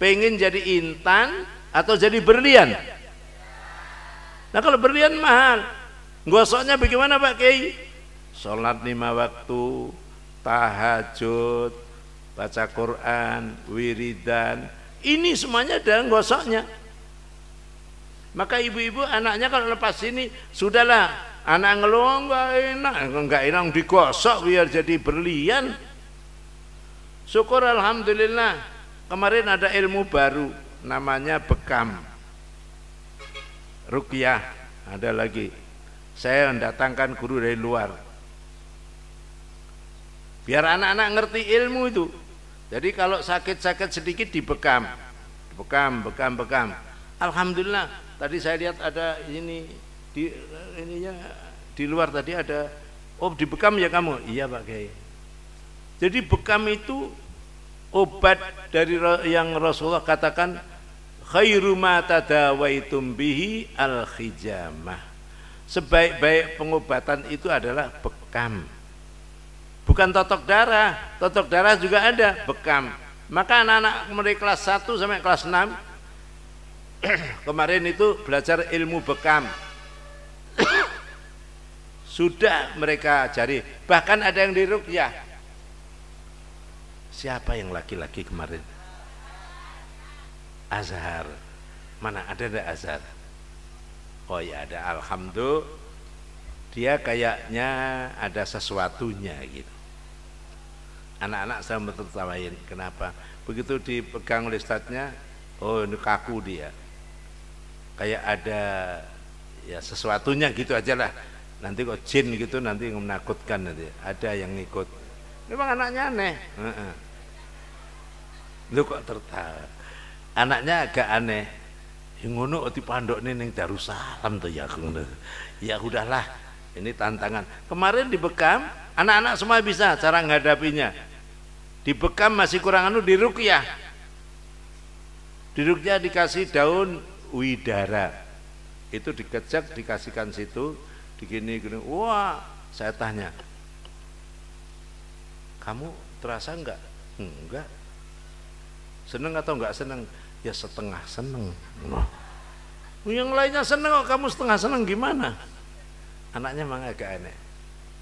Pengen jadi intan atau jadi berlian? Nah kalau berlian mahal, gosoknya bagaimana Pak Kiai? Sholat 5 waktu, tahajud, baca Quran, wiridan, ini semuanya ada gosoknya. Maka ibu-ibu anaknya kalau lepas ini, sudahlah, anak ngeluh enggak enak digosok biar jadi berlian. Syukur alhamdulillah, kemarin ada ilmu baru namanya bekam. Ruqyah ada lagi. Saya mendatangkan guru dari luar. Biar anak-anak ngerti ilmu itu. Jadi kalau sakit-sakit sedikit dibekam. Bekam. Alhamdulillah, tadi saya lihat ada di luar tadi ada, oh dibekam ya kamu? Iya Pak Kiai. Jadi bekam itu obat dari yang Rasulullah katakan, khairu ma tadawaitum bihi al-khijamah. Sebaik-baik pengobatan itu adalah bekam. Bukan totok darah juga ada bekam. Maka anak-anak mulai kelas 1 sampai kelas 6 kemarin itu belajar ilmu bekam. Sudah mereka cari, bahkan ada yang diruqyah. Siapa yang laki-laki kemarin? Azhar. Mana ada Azhar? Oh ya ada, alhamdulillah. Dia kayaknya ada sesuatunya gitu. Anak-anak saya tertawain, kenapa? Begitu dipegang oleh ustadznya, oh ini kaku dia. Kayak ada ya sesuatunya gitu aja lah. Nanti kok jin gitu, nanti menakutkan nanti. Ada yang ngikut. Memang anaknya aneh. Lu kok tertawa? Anaknya agak aneh. Yang ngono dipandokne ning Darussalam tuh ya ngono. Ya udahlah, ini tantangan. Kemarin dibekam, anak-anak semua bisa cara menghadapinya. Dibekam masih kurang diruqyah. Diruqyah dikasih daun widara. Itu dikecek, dikasihkan situ, digini. Wah, saya tanya. Kamu terasa enggak? Enggak. Seneng atau enggak seneng? Ya setengah seneng. Yang lainnya seneng kok kamu setengah seneng gimana? Anaknya memang agak aneh.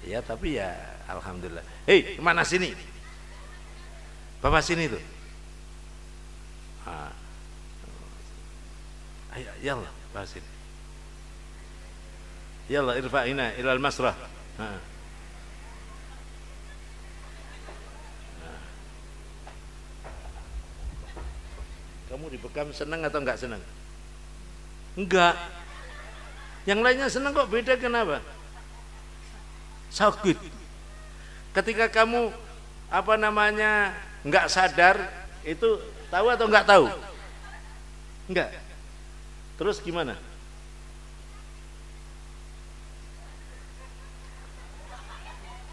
Ya tapi ya alhamdulillah. Hei, mana sini? Bapak sini tuh. Ayo, yallah, bapak sini. Yallah, irfa'ina ilal masrah. Kamu dibekam senang atau enggak senang? Enggak. Yang lainnya senang kok, beda kenapa? Sakit. Ketika kamu enggak sadar, itu tahu atau enggak tahu? Enggak. Terus gimana?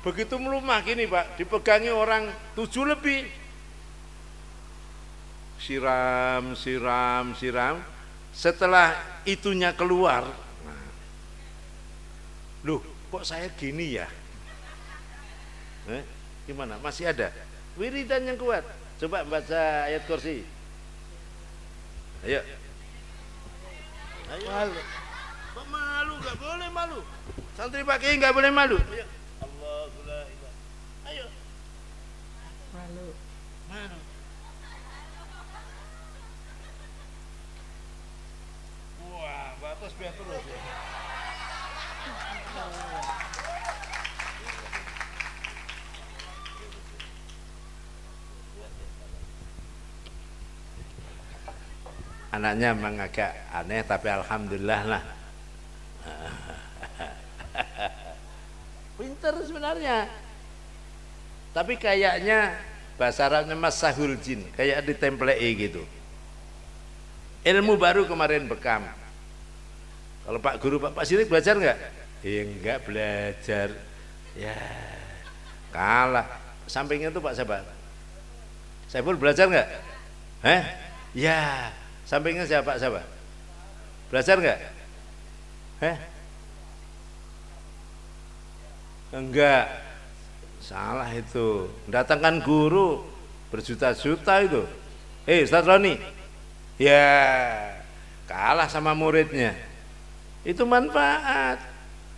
Begitu melumah gini Pak, dipegangi orang 7 lebih. Siram. Setelah itunya keluar, loh kok saya gini ya? Gimana? Masih ada wiridan yang kuat. Coba baca ayat kursi. Ayo. Malu. Kok malu? Gak boleh malu. Santri pakai gak boleh malu. Ayo. Alhamdulillah. Ayo. Malu. Wah, batas biar terus ya. Anaknya memang agak aneh tapi alhamdulillah lah. Pinter sebenarnya. Tapi kayaknya bahasa Arabnya masahul jin, kayak ditemplei gitu. Ilmu baru kemarin bekam. Kalau Pak Guru, Pak Sidik belajar nggak? Enggak belajar. Ya kalah. Sampingnya tuh Pak siapa? Saiful belajar nggak? Ya. Sampingnya siapa? Siapa? Belajar nggak? Enggak. Salah itu. Datangkan guru berjuta-juta itu. Ustaz Roni. Ya, kalah sama muridnya. Itu manfaat.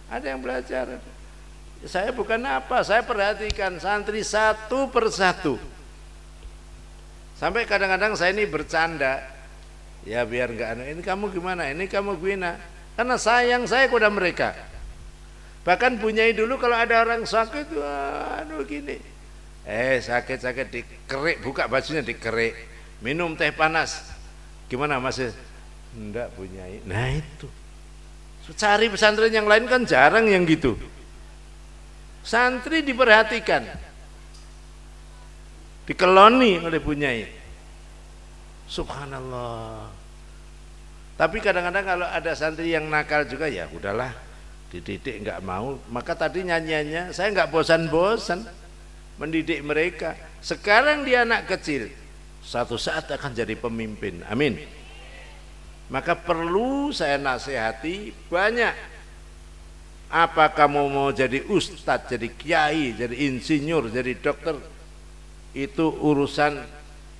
Ada yang belajar. Saya bukan apa, saya perhatikan santri satu persatu. Sampai kadang-kadang saya ini bercanda. Ya biar enggak, ini kamu gimana? Ini kamu gimana? Karena sayang saya kepada mereka. Bahkan punyai dulu kalau ada orang sakit, aduh gini. Sakit-sakit dikerik, buka bajunya dikerik. Minum teh panas. Gimana Mas? Enggak punyai. Nah itu. Cari pesantren yang lain kan jarang yang gitu. Santri diperhatikan, dikeloni oleh punyai. Subhanallah. Tapi kadang-kadang kalau ada santri yang nakal juga, ya udahlah, dididik nggak mau. Maka tadi nyanyiannya saya nggak bosan-bosan mendidik mereka. Sekarang dia anak kecil, satu saat akan jadi pemimpin. Amin. Maka perlu saya nasihati banyak. Apa kamu mau jadi ustadz, jadi kiai, jadi insinyur, jadi dokter, itu urusan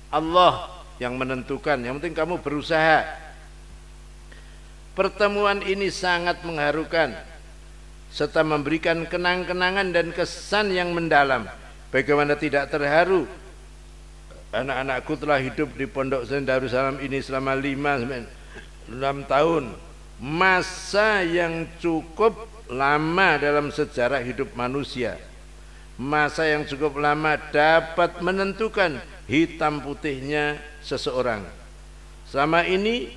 Allah yang menentukan. Yang penting kamu berusaha. Pertemuan ini sangat mengharukan serta memberikan kenang-kenangan dan kesan yang mendalam. Bagaimana tidak terharu, anak-anakku telah hidup di Pondok Darussalam ini selama 5-6 tahun, masa yang cukup lama dalam sejarah hidup manusia, masa yang cukup lama dapat menentukan hitam putihnya seseorang. Selama ini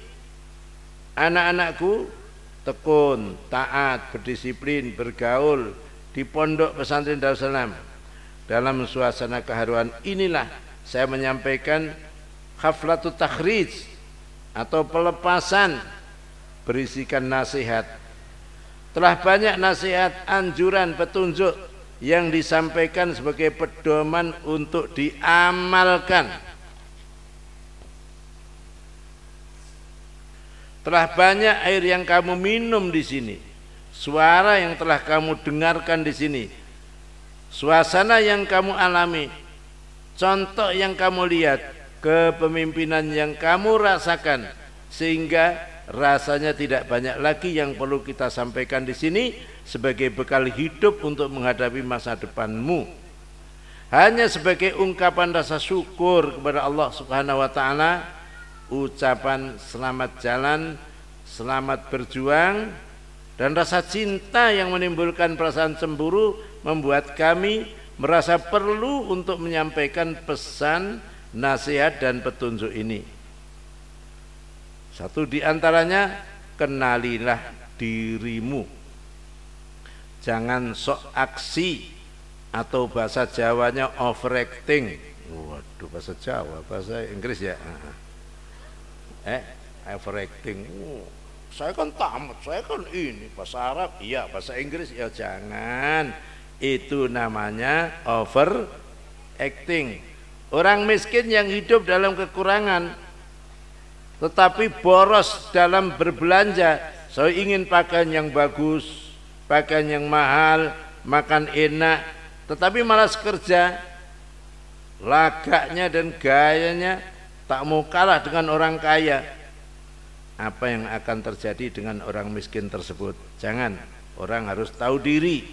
anak-anakku tekun, taat, berdisiplin, bergaul di Pondok Pesantren Darussalam. Dalam suasana keharuan inilah saya menyampaikan haflatut takhrij atau pelepasan berisikan nasihat. Telah banyak nasihat, anjuran, petunjuk yang disampaikan sebagai pedoman untuk diamalkan. Telah banyak air yang kamu minum di sini, suara yang telah kamu dengarkan di sini, suasana yang kamu alami, contoh yang kamu lihat, kepemimpinan yang kamu rasakan, sehingga rasanya tidak banyak lagi yang perlu kita sampaikan di sini sebagai bekal hidup untuk menghadapi masa depanmu. Hanya sebagai ungkapan rasa syukur kepada Allah Subhanahu wa taala, ucapan selamat jalan, selamat berjuang, dan rasa cinta yang menimbulkan perasaan cemburu membuat kami merasa perlu untuk menyampaikan pesan, nasihat dan petunjuk ini. Satu di antaranya, kenalilah dirimu. Jangan sok aksi atau bahasa Jawanya overacting. Waduh, bahasa Jawa, bahasa Inggris ya. Overacting. Saya kan tamat, saya kan ini bahasa Arab, iya bahasa Inggris ya, jangan. Itu namanya overacting. Orang miskin yang hidup dalam kekurangan tetapi boros dalam berbelanja. Saya ingin pakaian yang bagus, pakaian yang mahal, makan enak, tetapi malas kerja. Lagaknya dan gayanya tak mau kalah dengan orang kaya. Apa yang akan terjadi dengan orang miskin tersebut? Jangan. Orang harus tahu diri.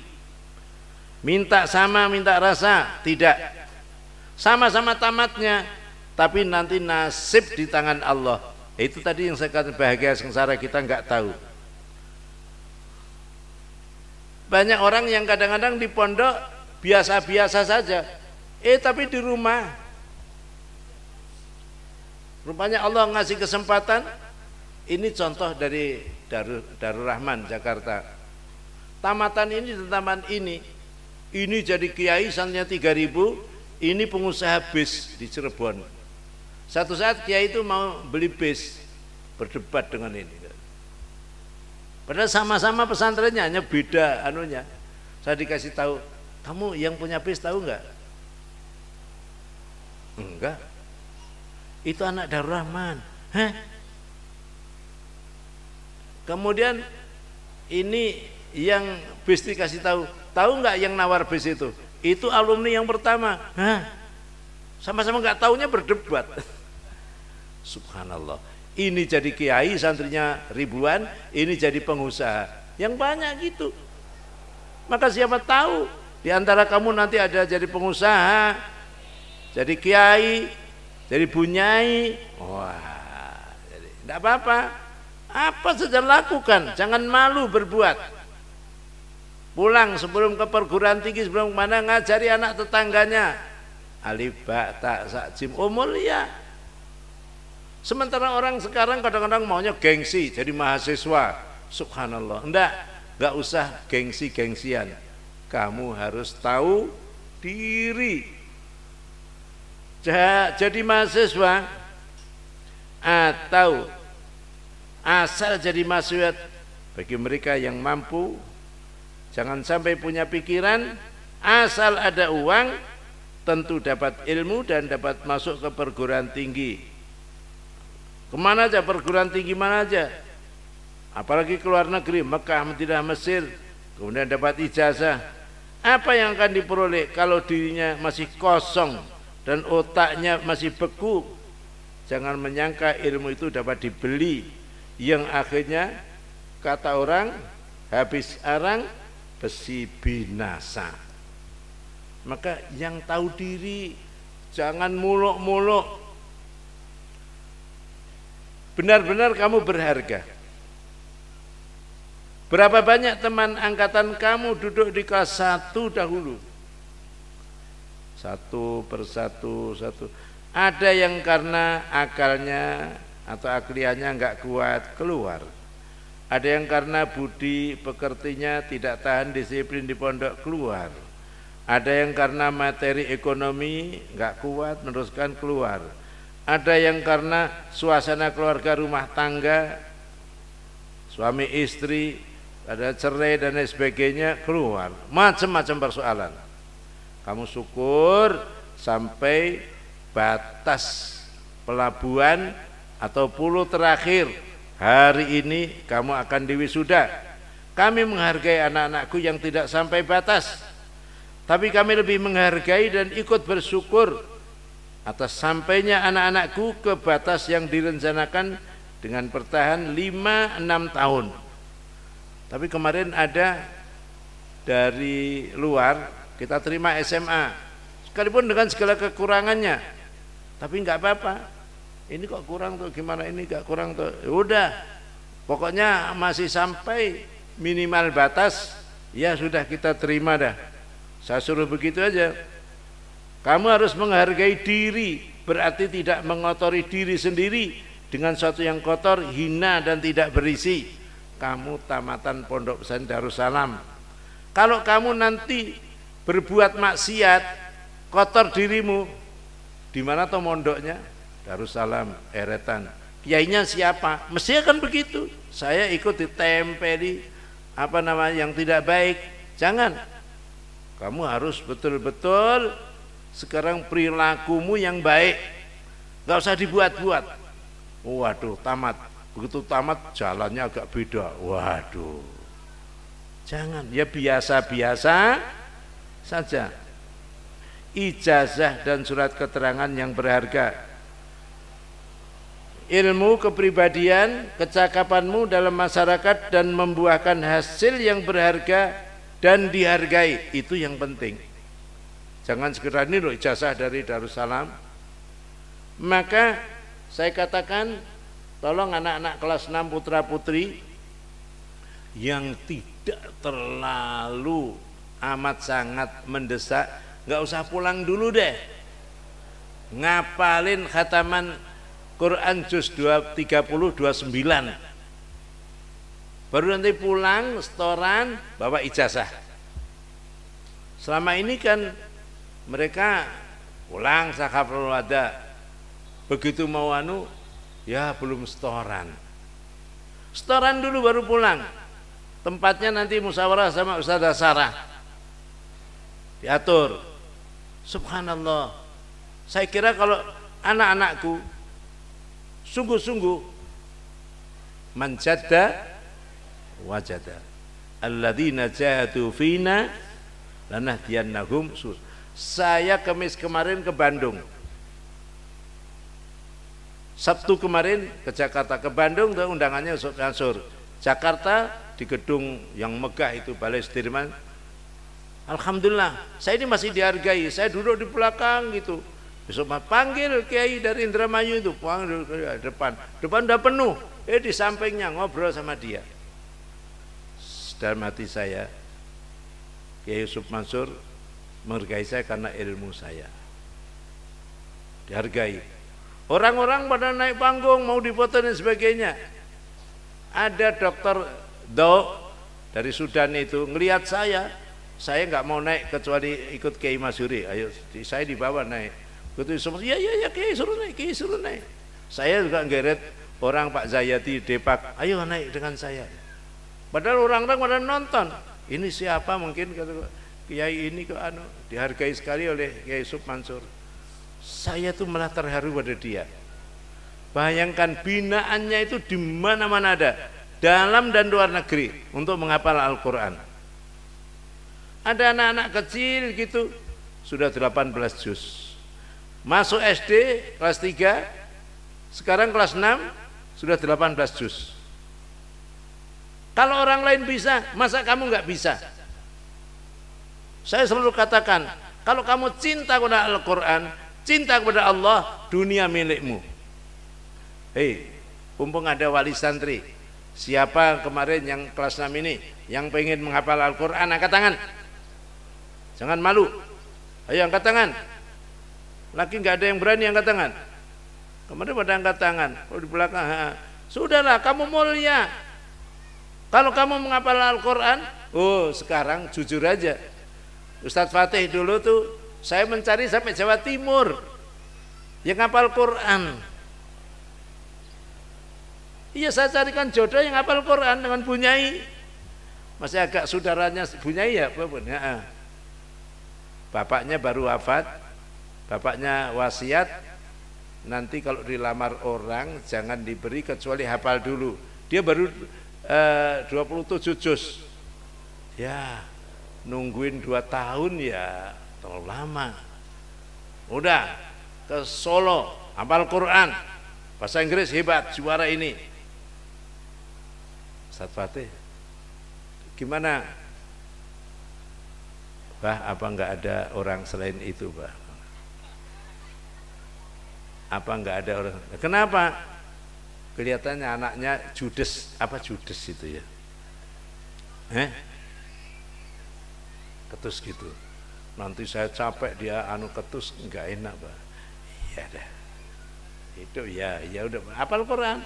Minta sama, minta rasa, tidak. Sama-sama tamatnya, tapi nanti nasib di tangan Allah. Itu tadi yang saya katakan, bahagia sengsara kita nggak tahu. Banyak orang yang kadang-kadang di pondok biasa-biasa saja, tapi di rumah rupanya Allah ngasih kesempatan. Ini contoh dari Darul Rahman Jakarta. Tamatan ini dan taman ini ini jadi kiai santrinya 3.000, ini pengusaha bis di Cirebon. Satu saat kiai itu mau beli bis, berdebat dengan ini. Padahal sama-sama pesantrennya, hanya beda anunya. Saya dikasih tahu, kamu yang punya bis tahu enggak? Enggak. Itu anak Darul Rahman. Hah? Kemudian ini yang bis dikasih tahu enggak yang nawar bis itu? Itu alumni yang pertama. Hah? Sama-sama enggak tahunya berdebat. Subhanallah. Ini jadi kiai santrinya ribuan, ini jadi pengusaha. Yang banyak gitu. Maka siapa tahu di antara kamu nanti ada jadi pengusaha, jadi kiai, jadi bunyai. Wah, jadi enggak apa-apa. Apa saja lakukan, jangan malu berbuat. Pulang sebelum ke perguruan tinggi, sebelum kemana, ngajari anak tetangganya alif ba ta sa jim mulia. Sementara orang sekarang kadang-kadang maunya gengsi jadi mahasiswa. Subhanallah. Enggak usah gengsi-gengsian. Kamu harus tahu diri. Jadi mahasiswa atau asal jadi mahasiswa bagi mereka yang mampu, jangan sampai punya pikiran asal ada uang tentu dapat ilmu dan dapat masuk ke perguruan tinggi. Kemana aja, perguruan tinggi mana aja, apalagi ke luar negeri, Mekah, Madinah, Mesir, kemudian dapat ijazah. Apa yang akan diperoleh kalau dirinya masih kosong dan otaknya masih beku? Jangan menyangka ilmu itu dapat dibeli, yang akhirnya kata orang habis arang besi binasa. Maka yang tahu diri, jangan muluk-muluk. Benar-benar kamu berharga. Berapa banyak teman angkatan kamu duduk di kelas 1 dahulu, satu persatu. Ada yang karena akalnya atau akliannya enggak kuat keluar. Ada yang karena budi pekertinya tidak tahan disiplin di pondok keluar. Ada yang karena materi ekonomi enggak kuat meneruskan keluar. Ada yang karena suasana keluarga rumah tangga, suami istri, ada cerai dan lain sebagainya keluar. Macam-macam persoalan. Kamu syukur sampai batas pelabuhan atau pulau terakhir. Hari ini kamu akan diwisuda. Kami menghargai anak-anakku yang tidak sampai batas, tapi kami lebih menghargai dan ikut bersyukur atas sampainya anak-anakku ke batas yang direncanakan dengan bertahan 5-6 tahun. Tapi kemarin ada dari luar, kita terima SMA, sekalipun dengan segala kekurangannya, tapi enggak apa-apa. Ini kok kurang tuh, gimana ini enggak kurang tuh, udah, pokoknya masih sampai minimal batas, ya sudah kita terima dah. Saya suruh begitu aja. Kamu harus menghargai diri, berarti tidak mengotori diri sendiri dengan sesuatu yang kotor, hina dan tidak berisi. Kamu tamatan Pondok Pesantren Darussalam. Kalau kamu nanti berbuat maksiat, kotor dirimu, di mana toh mondoknya? Darussalam, Eretan. Kiainya siapa? Mesti akan begitu. Saya ikut ditempeli apa namanya yang tidak baik. Jangan. Kamu harus betul-betul sekarang perilakumu yang baik, nggak usah dibuat-buat. Waduh, tamat, begitu tamat jalannya agak beda. Waduh, jangan, ya biasa-biasa saja. Ijazah dan surat keterangan yang berharga, ilmu kepribadian, kecakapanmu dalam masyarakat dan membuahkan hasil yang berharga dan dihargai, itu yang penting. Jangan sekedar ini loh ijazah dari Darussalam. Maka saya katakan, tolong anak-anak kelas 6 putra putri yang tidak terlalu amat sangat mendesak, nggak usah pulang dulu deh. Ngapalin khataman Quran juz 30-29. Baru nanti pulang setoran bawa ijazah. Selama ini kan mereka pulang sakaful wada, begitu mau anu ya belum setoran. Setoran dulu baru pulang. Tempatnya nanti musyawarah sama Ustazah Sarah. Diatur. Subhanallah. Saya kira kalau anak-anakku sungguh-sungguh manjadda wajada. Alladzina jahadu fina lanahdiyannahum. Saya Kamis kemarin ke Bandung. Sabtu kemarin ke Jakarta, ke Bandung tuh undangannya Ustaz Mansur. Jakarta di gedung yang megah itu Balai Sudirman. Alhamdulillah, saya ini masih dihargai. Saya duduk di belakang gitu. Besok panggil Kiai dari Indramayu itu, panggil ke depan. Depan udah penuh. Di sampingnya ngobrol sama dia. Dalam hati saya, Kiai Yusuf Mansur menghargai saya karena ilmu saya. Dihargai. Orang-orang pada naik panggung mau difoto dan sebagainya. Ada dokter Do dari Sudan itu ngelihat saya nggak mau naik kecuali ikut Kiai Masyuri. Ayo, saya dibawa naik. Begitu semua, ya Kiai suruh naik, Kiai suruh naik. Saya juga ngeret orang Pak Zayati Depak, ayo naik dengan saya. Padahal orang-orang pada nonton. Ini siapa mungkin kata Kiai ini kok anu dihargai sekali oleh Kiai Yusuf Mansur. Saya tuh malah terharu pada dia. Bayangkan binaannya itu di mana-mana ada, dalam dan luar negeri untuk menghafal Al-Quran. Ada anak-anak kecil gitu sudah 18 juz. Masuk SD kelas 3, sekarang kelas 6 sudah 18 juz. Kalau orang lain bisa, masa kamu nggak bisa? Saya selalu katakan, kalau kamu cinta kepada Al-Quran, cinta kepada Allah, dunia milikmu. Hei, mumpung ada wali santri, siapa kemarin yang kelas 6 ini yang pengen menghafal Al-Quran, angkat tangan. Jangan malu. Ayo angkat tangan. Lagi nggak ada yang berani angkat tangan. Kemarin pada angkat tangan. Oh di belakang. Sudahlah, kamu mulia. Kalau kamu menghafal Al-Quran, sekarang jujur aja. Ustadz Fatih dulu tuh saya mencari sampai Jawa Timur yang hafal Quran. Iya, saya carikan jodoh yang hafal Quran dengan Bunyai. Masih agak saudaranya Bunyai ya, ya. Bapaknya baru wafat, bapaknya wasiat, nanti kalau dilamar orang jangan diberi kecuali hafal dulu. Dia baru 27 juz. Ya, nungguin 2 tahun ya terlalu lama. Udah ke Solo, hafal Quran, bahasa Inggris hebat, juara ini. Ustadz Fatih, gimana? Bah, apa enggak ada orang selain itu, Bah? Apa enggak ada orang? Kenapa? Kelihatannya anaknya judes, apa judes itu ya? Ketus gitu. Nanti saya capek dia anu ketus, enggak enak, Bah. Iya dah. Itu ya udah hafal Quran.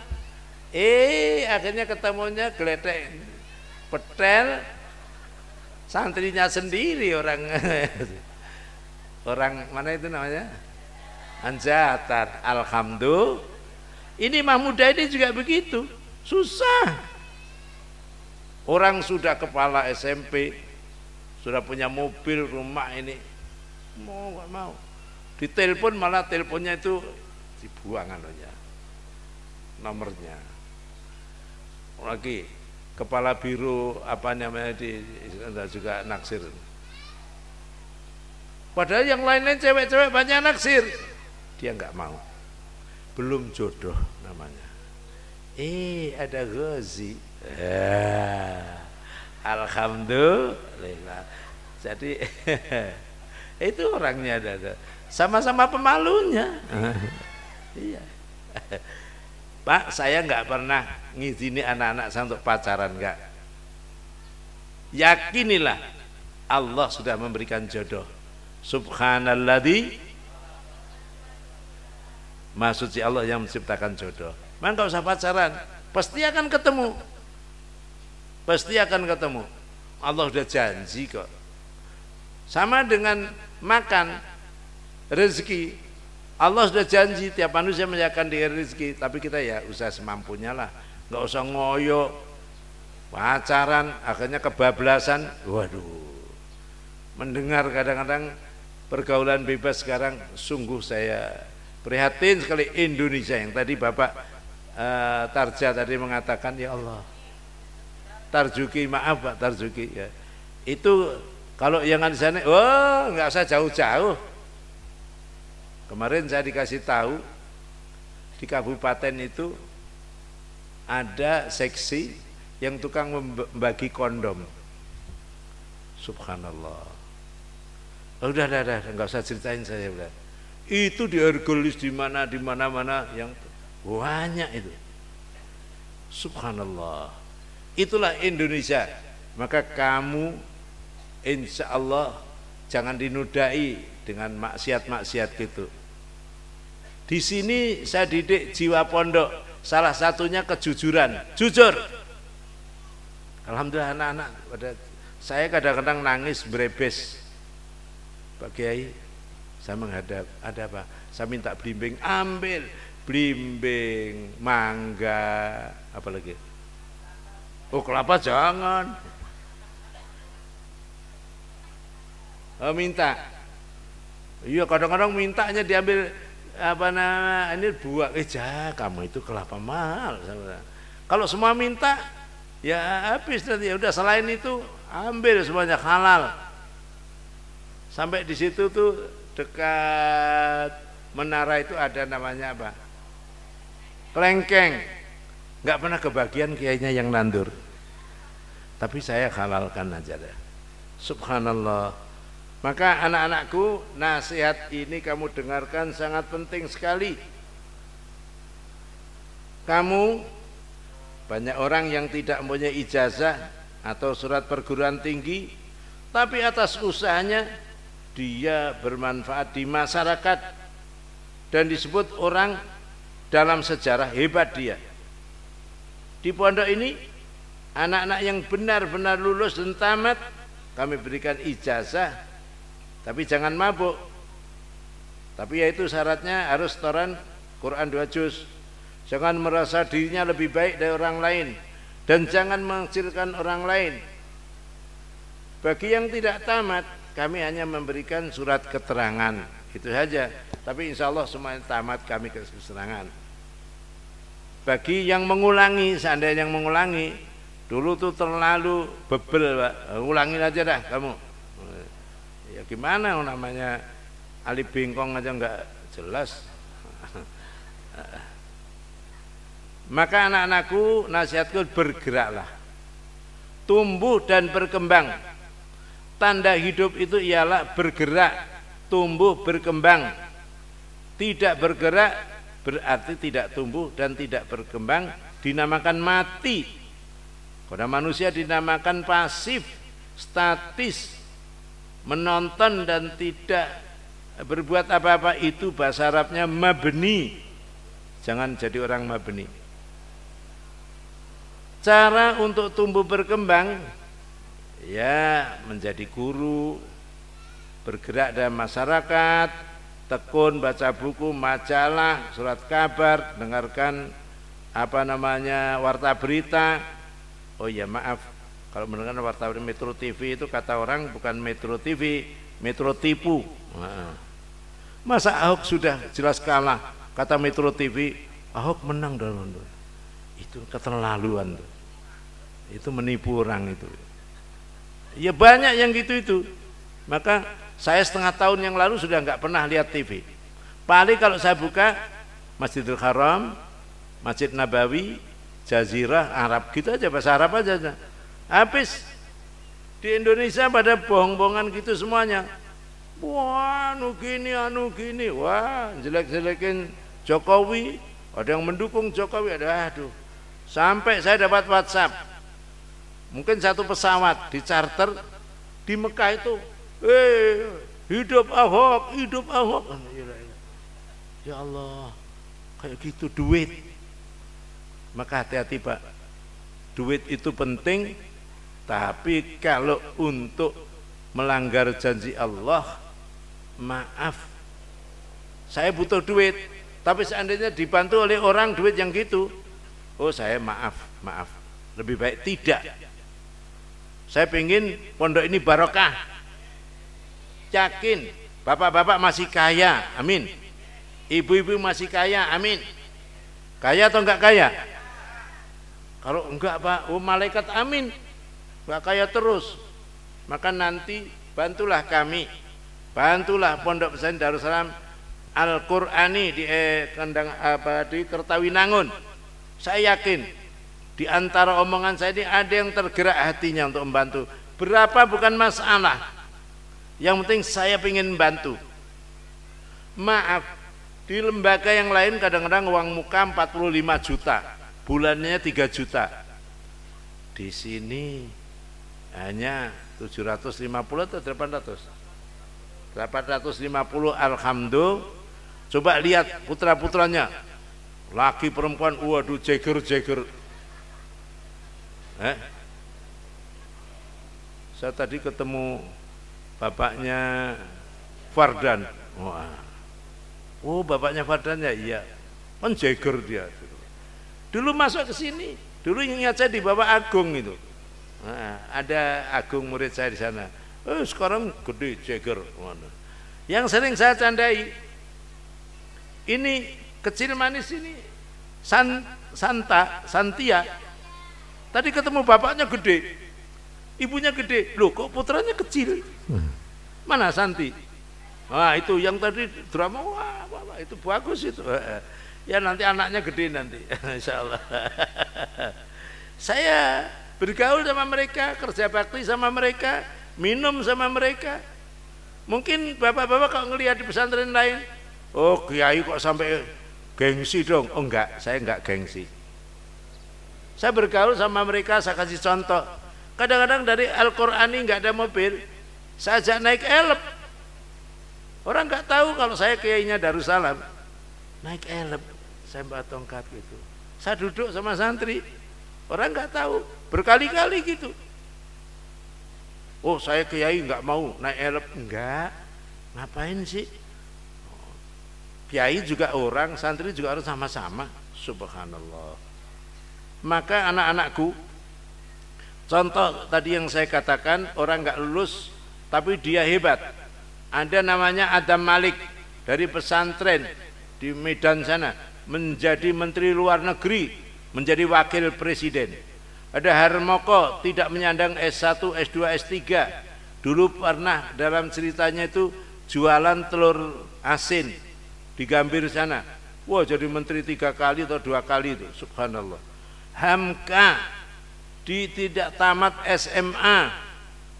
Akhirnya ketemunya gledek petel santrinya sendiri orang mana itu namanya? Anjatan. Alhamdulillah. Ini Mah Muda ini juga begitu. Susah. Orang sudah kepala SMP, sudah punya mobil, rumah ini. Mau nggak mau. Ditelepon malah teleponnya itu dibuang anunya. Nomornya. Lagi kepala biro apa namanya juga naksir. Padahal yang lain-lain cewek-cewek banyak naksir. Dia nggak mau. Belum jodoh namanya. Ada Ghazi. Alhamdulillah. Jadi itu orangnya ada. Sama-sama pemalunya. Iya. Pak, saya nggak pernah ngizini anak-anak saya untuk pacaran, enggak. Yakinilah Allah sudah memberikan jodoh. Subhanalladzi, maksud si Allah yang menciptakan jodoh. Maka nggak usah pacaran, pasti akan ketemu. Pasti akan ketemu. Allah sudah janji kok. Sama dengan makan, rezeki. Allah sudah janji tiap manusia menyediakan dia rezeki, tapi kita ya usaha semampunya lah, nggak usah ngoyo, pacaran, akhirnya kebablasan. Waduh, mendengar kadang-kadang pergaulan bebas sekarang, sungguh saya prihatin sekali. Indonesia yang tadi Bapak Tarja tadi mengatakan, ya Allah, Tarjuki, maaf Pak Tarjuki ya, itu kalau yang di sana, wah nggak usah jauh-jauh. Kemarin saya dikasih tahu di kabupaten itu ada seksi yang tukang membagi kondom. Subhanallah. Oh, udah, nggak usah ceritain saya udah. Itu di Hercules di mana-mana yang banyak itu. Subhanallah. Itulah Indonesia. Maka kamu insya Allah jangan dinodai dengan maksiat-maksiat gitu. Di sini saya didik jiwa pondok, salah satunya kejujuran, jujur. Alhamdulillah anak-anak saya kadang-kadang nangis berebes. Pak Kiai, saya menghadap, ada apa? Saya minta blimbing, ambil blimbing, mangga, apa lagi? Oh kelapa jangan. Minta, iya kadang-kadang mintanya diambil apa nama ini buah, kamu itu kelapa mahal. Kalau semua minta ya habis nanti, ya udah selain itu ambil semuanya halal. Sampai di situ tuh dekat menara itu ada namanya apa? Kelengkeng. Nggak pernah kebagian kiainya yang nandur. Tapi saya halalkan aja deh. Subhanallah. Maka anak-anakku, nasihat ini kamu dengarkan, sangat penting sekali. Kamu, banyak orang yang tidak mempunyai ijazah atau surat perguruan tinggi, tapi atas usahanya dia bermanfaat di masyarakat dan disebut orang dalam sejarah, hebat dia. Di pondok ini anak-anak yang benar-benar lulus dan tamat kami berikan ijazah, tapi jangan mabuk. Tapi yaitu syaratnya harus setoran Quran 2 juz. Jangan merasa dirinya lebih baik dari orang lain, dan jangan mengecilkan orang lain. Bagi yang tidak tamat, kami hanya memberikan surat keterangan, itu saja. Tapi insya Allah semuanya tamat kami keterangan. Bagi yang mengulangi, seandainya yang mengulangi, dulu tuh terlalu bebel Pak, ulangin aja dah kamu. Ya gimana namanya Ali Bingkong aja nggak jelas. Maka anak-anakku, nasihatku, bergeraklah, tumbuh dan berkembang. Tanda hidup itu ialah bergerak, tumbuh, berkembang. Tidak bergerak berarti tidak tumbuh dan tidak berkembang, dinamakan mati. Kalau manusia dinamakan pasif, statis, menonton dan tidak berbuat apa-apa, itu bahasa Arabnya mabni. Jangan jadi orang mabni. Cara untuk tumbuh berkembang ya menjadi guru, bergerak dalam masyarakat, tekun baca buku, majalah, surat kabar, dengarkan apa namanya warta berita. Oh ya maaf, kalau mendengar warta berita Metro TV itu kata orang bukan Metro TV, Metro tipu. Masa Ahok sudah jelas kalah, kata Metro TV Ahok menang dalam itu keterlaluan tuh. Itu menipu orang itu. Ya banyak yang gitu itu. Maka saya setengah tahun yang lalu sudah nggak pernah lihat TV. Paling kalau saya buka Masjidil Haram, Masjid Nabawi, Jazirah, Arab gitu aja, bahasa Arab aja. Habis di Indonesia pada bohong-bohongan gitu semuanya. Wah, anu gini, wah jelek-jelekin Jokowi, ada yang mendukung Jokowi, ada aduh. Sampai saya dapat WhatsApp, mungkin satu pesawat di charter di Mekah itu, hidup Ahok, hidup Ahok. Ya Allah, kayak gitu duit. Maka hati-hati Pak, duit itu penting, tapi kalau untuk melanggar janji Allah, maaf, saya butuh duit, tapi seandainya dibantu oleh orang duit yang gitu, oh saya maaf, lebih baik tidak. Saya pengen pondok ini barokah, yakin bapak-bapak masih kaya, amin, ibu-ibu masih kaya, amin. Kaya atau enggak kaya? Kalau enggak Pak, oh malaikat amin, enggak kaya terus. Maka nanti bantulah kami, bantulah Pondok Pesantren Darussalam Al-Qur'ani di di Kertawinangun. Saya yakin di antara omongan saya ini ada yang tergerak hatinya untuk membantu. Berapa bukan masalah, yang penting saya ingin membantu. Maaf, di lembaga yang lain kadang-kadang uang muka 45 juta, bulannya 3 juta. Di sini hanya 750 atau 800? 850, alhamdulillah. Coba lihat putra-putranya, laki perempuan, waduh jeger. Saya tadi ketemu bapaknya Fardan. Oh bapaknya Fardan ya, iya, kan jeger dia. Dulu masuk ke sini, dulu ingat saya di Bapak Agung itu. Nah, ada Agung murid saya di sana. Sekarang gede jeger. Yang sering saya candai, ini kecil manis ini Santia. Tadi ketemu bapaknya gede, ibunya gede. Loh kok putranya kecil? Mana Santi? Wah itu yang tadi drama, wah itu bagus itu. Ya nanti anaknya gede nanti, insya Allah. Saya bergaul sama mereka, kerja bakti sama mereka, minum sama mereka. Mungkin bapak-bapak kalau ngelihat di pesantren lain, oh kiai kok sampai gengsi dong. Oh enggak, saya enggak gengsi. Saya bergaul sama mereka, saya kasih contoh. Kadang-kadang dari Al-Qur'ani enggak ada mobil, saya ajak naik elep. Orang enggak tahu kalau saya kiainya Darussalam. Naik elep, saya bawa tongkat gitu. Saya duduk sama santri, orang enggak tahu, berkali-kali gitu. Oh saya kiai enggak mau naik elep, enggak. Ngapain sih? Kiai juga orang, santri juga harus sama-sama. Subhanallah. Maka anak-anakku, contoh tadi yang saya katakan, orang enggak lulus tapi dia hebat. Ada namanya Adam Malik dari pesantren di Medan sana, menjadi menteri luar negeri, menjadi wakil presiden. Ada Harmoko tidak menyandang S1, S2, S3. Dulu pernah dalam ceritanya itu jualan telur asin di Gambir sana. Wah jadi menteri 3 kali atau 2 kali itu, subhanallah. Hamka di tidak tamat SMA,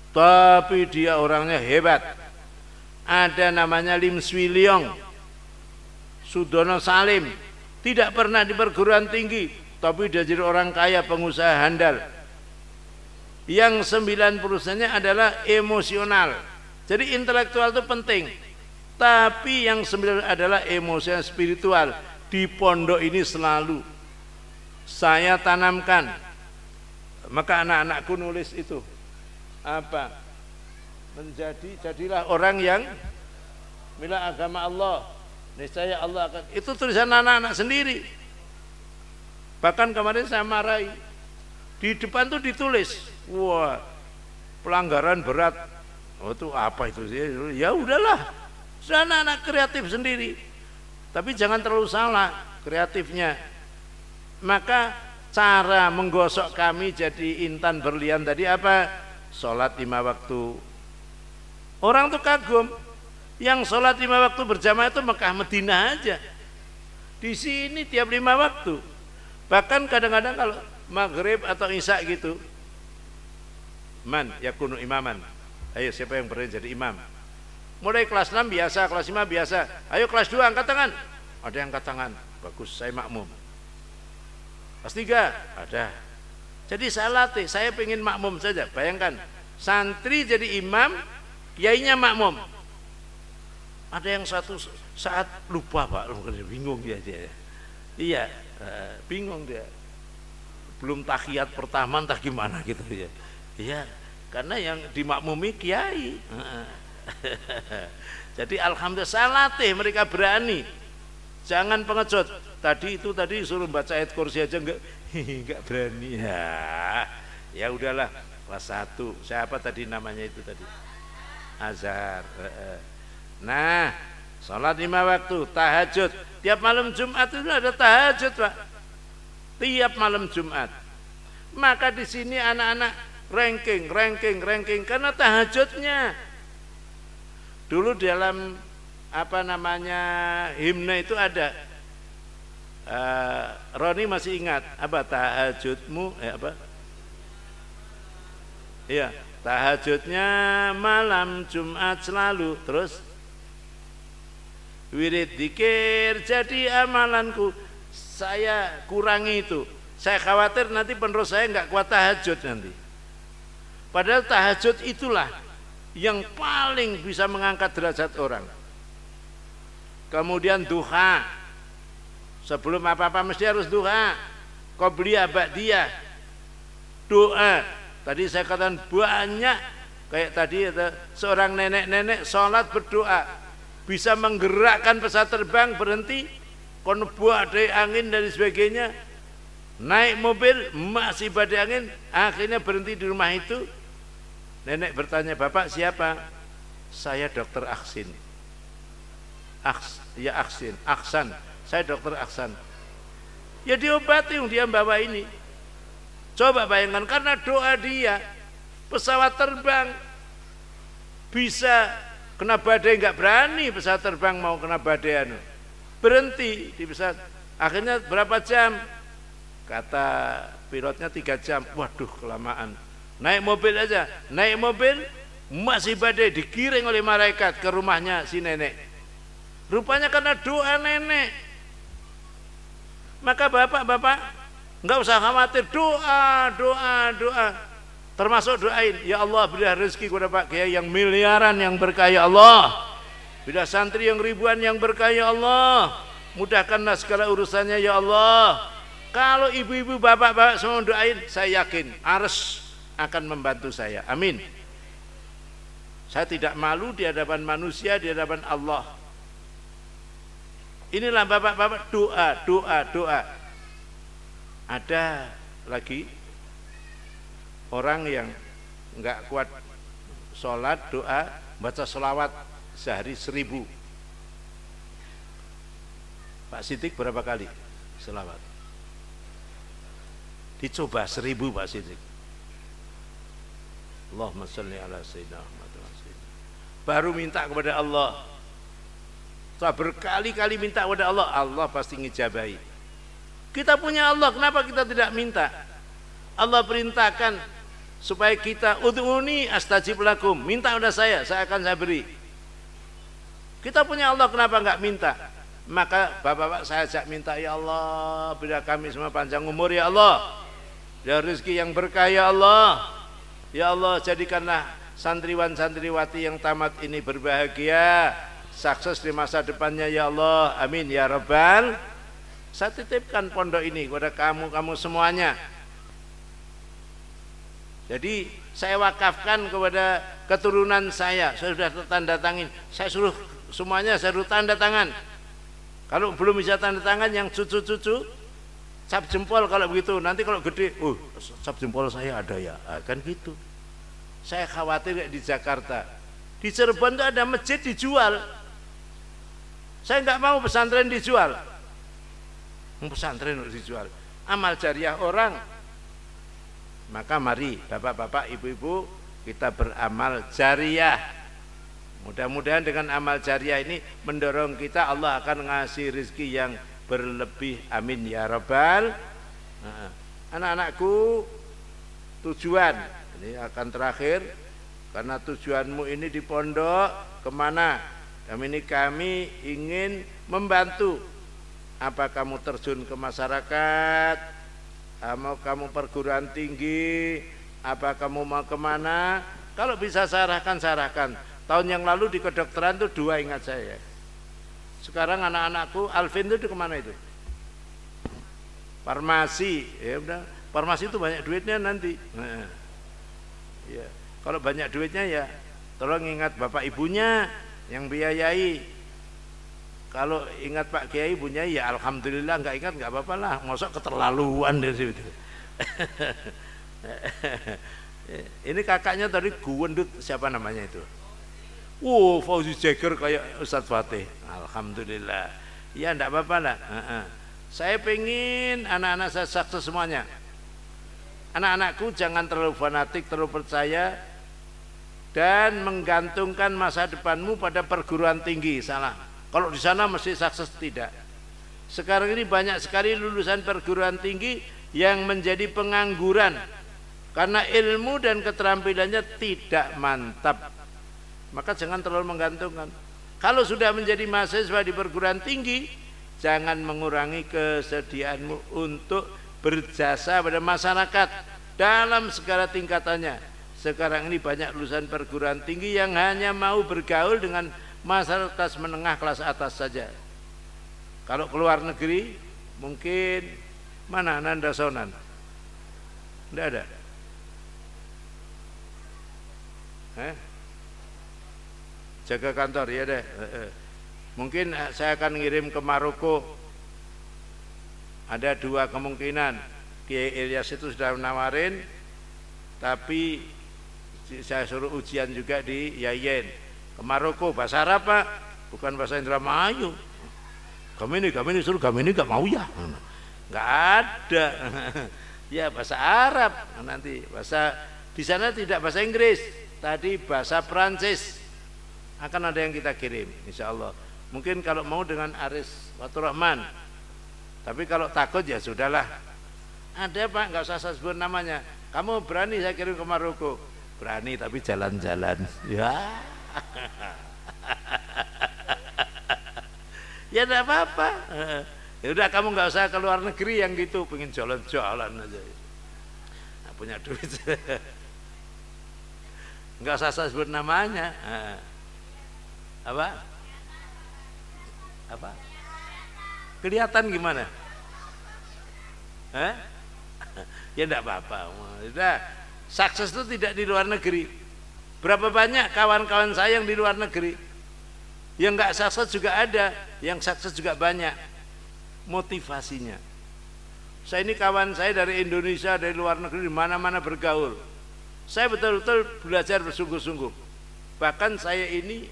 tapi dia orangnya hebat. Ada namanya Lim Swee Leong, Sudono Salim, tidak pernah di perguruan tinggi, tapi dia jadi orang kaya, pengusaha handal. Yang 90%-nya adalah emosional. Jadi intelektual itu penting, tapi yang 9 adalah emosional spiritual. Di pondok ini selalu saya tanamkan. Maka anak-anakku nulis itu apa? Jadilah orang yang bela agama Allah, niscaya Allah akan. Itu tulisan anak-anak sendiri. Bahkan kemarin saya marahi, di depan tuh ditulis, wah pelanggaran berat. Oh itu apa itu? Ya udahlah, anak-anak kreatif sendiri. Tapi jangan terlalu salah kreatifnya. Maka cara menggosok kami jadi intan berlian tadi apa? Sholat 5 waktu. Orang tuh kagum, yang sholat 5 waktu berjamaah itu Mekah Madinah aja. Di sini tiap 5 waktu. Bahkan kadang-kadang kalau maghrib atau isya gitu, man yakunu imaman. Ayo siapa yang berani jadi imam? Mulai kelas 6 biasa, kelas 5 biasa. Ayo kelas 2 angkat tangan. Ada yang angkat tangan. Bagus, saya makmum. Kelas 3 ada. Jadi saya latih, saya pengen makmum saja. Bayangkan, santri jadi imam, kiainya makmum. Ada yang satu saat lupa Pak, bingung dia. Iya, bingung dia. Belum tahiyat pertama entah gimana gitu ya. Iya, karena yang dimakmumi kiai. Jadi alhamdulillah saya latih mereka berani. Jangan pengecut. Tadi suruh baca ayat kursi aja enggak berani. Ya udahlah, kelas 1. Siapa tadi namanya itu tadi? Azhar. Nah, sholat 5 waktu, tahajud. Tiap malam Jumat itu ada tahajud, Pak. Tiap malam Jumat. Maka di sini anak-anak ranking karena tahajudnya. Dulu dalam apa namanya himne itu ada Roni masih ingat apa tahajudmu apa? Iya, tahajudnya malam Jumat selalu. Terus wirid dzikir jadi amalanku. Saya kurangi itu. Saya khawatir nanti penerus saya nggak kuat tahajud nanti. Padahal tahajud itulah yang paling bisa mengangkat derajat orang. Kemudian duha. Sebelum apa-apa mesti harus duha. Qobliyah, ba'diyah. Doa. Tadi saya katakan banyak. Kayak tadi ada seorang nenek-nenek sholat berdoa. Bisa menggerakkan pesawat terbang berhenti. Kon badai angin dan sebagainya. Naik mobil masih badai angin, akhirnya berhenti di rumah itu. Nenek bertanya, "Bapak siapa?" "Saya dokter Aksin." Aksan. Saya dokter Aksan. Ya diobati yang dia bawa ini. Coba bayangkan, karena doa dia pesawat terbang bisa kena badai, nggak berani pesawat terbang mau kena badai berhenti di pesawat. Akhirnya berapa jam? Kata pilotnya 3 jam. Waduh, kelamaan. Naik mobil aja. Naik mobil masih badai, digiring oleh malaikat ke rumahnya si nenek. Rupanya karena doa nenek. Maka bapak-bapak enggak usah khawatir, doa. Termasuk doain, ya Allah berilah rezeki kepada Pak Kiai yang miliaran yang berkah ya Allah. Berilah santri yang ribuan yang berkah ya Allah. Mudahkanlah segala urusannya ya Allah. Kalau ibu-ibu, bapak-bapak semua doain, saya yakin Ars akan membantu saya. Amin. Saya tidak malu di hadapan manusia, di hadapan Allah. Inilah bapak-bapak doa. Ada lagi orang yang enggak kuat sholat, doa, baca sholawat sehari 1000. Pak Sidik berapa kali sholawat? Dicoba 1000 Pak Sidik. Allahumma sholli ala sayyidina Muhammad. Baru minta kepada Allah. Setelah berkali-kali minta kepada Allah, Allah pasti ngijabahi. Kita punya Allah, kenapa kita tidak minta? Allah perintahkan supaya kita ud'uni astajib lakum. Minta kepada saya akan saya beri. Kita punya Allah, kenapa enggak minta? Maka bapak-bapak saya ajak minta, ya Allah berilah kami semua panjang umur ya Allah. Ya rezeki yang berkah ya Allah. Ya Allah jadikanlah santriwan-santriwati yang tamat ini berbahagia, sukses di masa depannya ya Allah. Amin ya Rabbal. Saya titipkan pondok ini kepada kamu semuanya. Jadi saya wakafkan kepada keturunan saya sudah tanda tangan. Saya suruh semuanya tanda tangan. Kalau belum bisa tanda tangan yang cucu-cucu cap jempol kalau begitu. Nanti kalau gede, cap jempol saya ada ya, kan gitu. Saya khawatir kayak di Jakarta, di Cirebon itu ada masjid dijual. Saya nggak mau pesantren dijual. Pesantren dijual, amal jariah orang. Maka mari bapak-bapak, ibu-ibu, kita beramal jariah. Mudah-mudahan dengan amal jariah ini mendorong kita, Allah akan ngasih rezeki yang berlebih. Amin ya Rabbal. Anak-anakku, tujuan ini akan terakhir, karena tujuanmu ini di pondok kemana? Kami ingin membantu. Apa kamu terjun ke masyarakat? Mau kamu perguruan tinggi? Apa kamu mau kemana? Kalau bisa sarahkan. Tahun yang lalu di kedokteran itu 2 ingat saya. Sekarang anak-anakku, Alvin itu kemana itu? Farmasi, ya udah. Farmasi itu banyak duitnya nanti. Ya. Kalau banyak duitnya ya tolong ingat bapak ibunya yang biayai. Kalau ingat Pak Kiai punya ya alhamdulillah, nggak ingat nggak apa-apa lah. Masa keterlaluan dari situ. Ini kakaknya tadi guwendut, siapa namanya itu? Fauzi Jagger kayak Ustadz Fatih. Alhamdulillah. Ya enggak apa-apa lah. Saya pengen anak-anak saya sukses semuanya. Anak-anakku jangan terlalu fanatik, terlalu percaya dan menggantungkan masa depanmu pada perguruan tinggi. Salah. Kalau di sana mesti sukses, tidak. Sekarang ini banyak sekali lulusan perguruan tinggi yang menjadi pengangguran karena ilmu dan keterampilannya tidak mantap. Maka jangan terlalu menggantungkan. Kalau sudah menjadi mahasiswa di perguruan tinggi, jangan mengurangi kesediaanmu untuk berjasa pada masyarakat dalam segala tingkatannya. Sekarang ini banyak lulusan perguruan tinggi yang hanya mau bergaul dengan masyarakat kelas menengah, kelas atas saja. Kalau keluar negeri, mungkin mana Nanda Sonan? Tidak ada. Jaga kantor ya deh. Mungkin saya akan ngirim ke Maroko. Ada dua kemungkinan. Kiai Ilyas itu sudah menawarin, tapi saya suruh ujian juga di Yayen ke Maroko. Bahasa Arab Pak, bukan bahasa Indramayu. Kami ini suruh kami ini gak mau ya. Nggak ada. Ya bahasa Arab nanti. Bahasa di sana tidak bahasa Inggris. Tadi bahasa Prancis. Akan ada yang kita kirim insya Allah. Mungkin kalau mau dengan Aris Waturrahman, tapi kalau takut ya sudahlah. Ada Pak, nggak usah saya sebut namanya. Kamu berani saya kirim ke Maroko? Berani tapi jalan-jalan ya. Ya enggak apa-apa. Ya udah kamu nggak usah ke luar negeri yang gitu, pengen jalan-jalan aja. Nah, punya duit. Nggak usah saya sebut namanya. Apa? Kelihatan gimana? Ya enggak apa-apa. Sudah, sukses itu tidak di luar negeri. Berapa banyak kawan-kawan saya yang di luar negeri? Yang enggak sukses juga ada, yang sukses juga banyak. Motivasinya. Saya ini kawan saya dari Indonesia, dari luar negeri, di mana-mana bergaul. Saya betul-betul belajar bersungguh-sungguh. Bahkan saya ini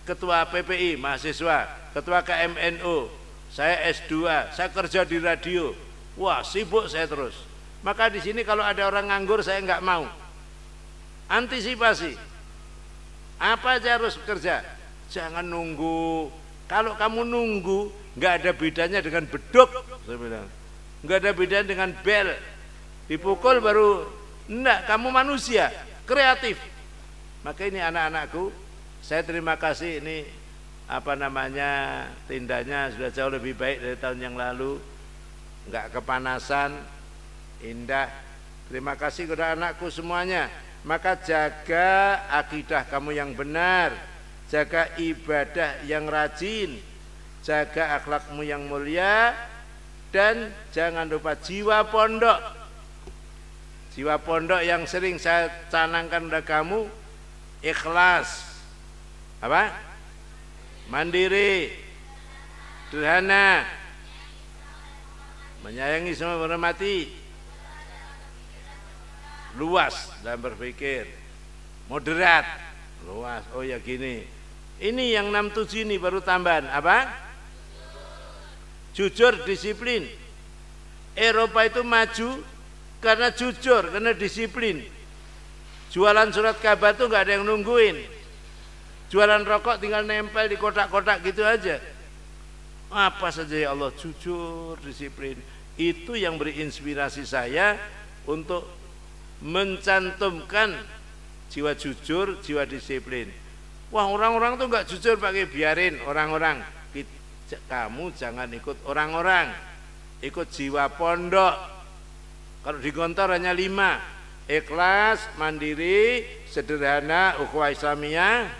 ketua PPI mahasiswa, ketua KMNO, saya S2, saya kerja di radio. Wah, sibuk saya terus. Maka di sini kalau ada orang nganggur saya nggak mau. Antisipasi. Apa aja harus bekerja. Jangan nunggu. Kalau kamu nunggu, nggak ada bedanya dengan beduk, saya bilang. Nggak ada bedanya dengan bel. Dipukul baru, enggak, kamu manusia, kreatif. Maka ini anak-anakku, saya terima kasih, ini apa namanya, tindanya sudah jauh lebih baik dari tahun yang lalu, nggak kepanasan, indah. Terima kasih kepada anakku semuanya. Maka jaga akidah kamu yang benar, jaga ibadah yang rajin, jaga akhlakmu yang mulia, dan jangan lupa jiwa pondok. Jiwa pondok yang sering saya canangkan kepada kamu, ikhlas, apa? Mandiri, sederhana, menyayangi semua, menghormati, luas dalam berpikir, moderat, luas. Oh ya gini. Ini yang 67 ini baru tambahan apa? Jujur, disiplin. Eropa itu maju karena jujur, karena disiplin. Jualan surat kabar tuh nggak ada yang nungguin. Jualan rokok tinggal nempel di kotak-kotak gitu aja. Apa saja ya Allah, jujur, disiplin. Itu yang beri inspirasi saya untuk mencantumkan jiwa jujur, jiwa disiplin. Wah, orang-orang tuh nggak jujur pakai biarin orang-orang. Kamu jangan ikut orang-orang, ikut jiwa pondok. Kalau di kantor hanya 5: ikhlas, mandiri, sederhana, ukhuwah Islamiyah,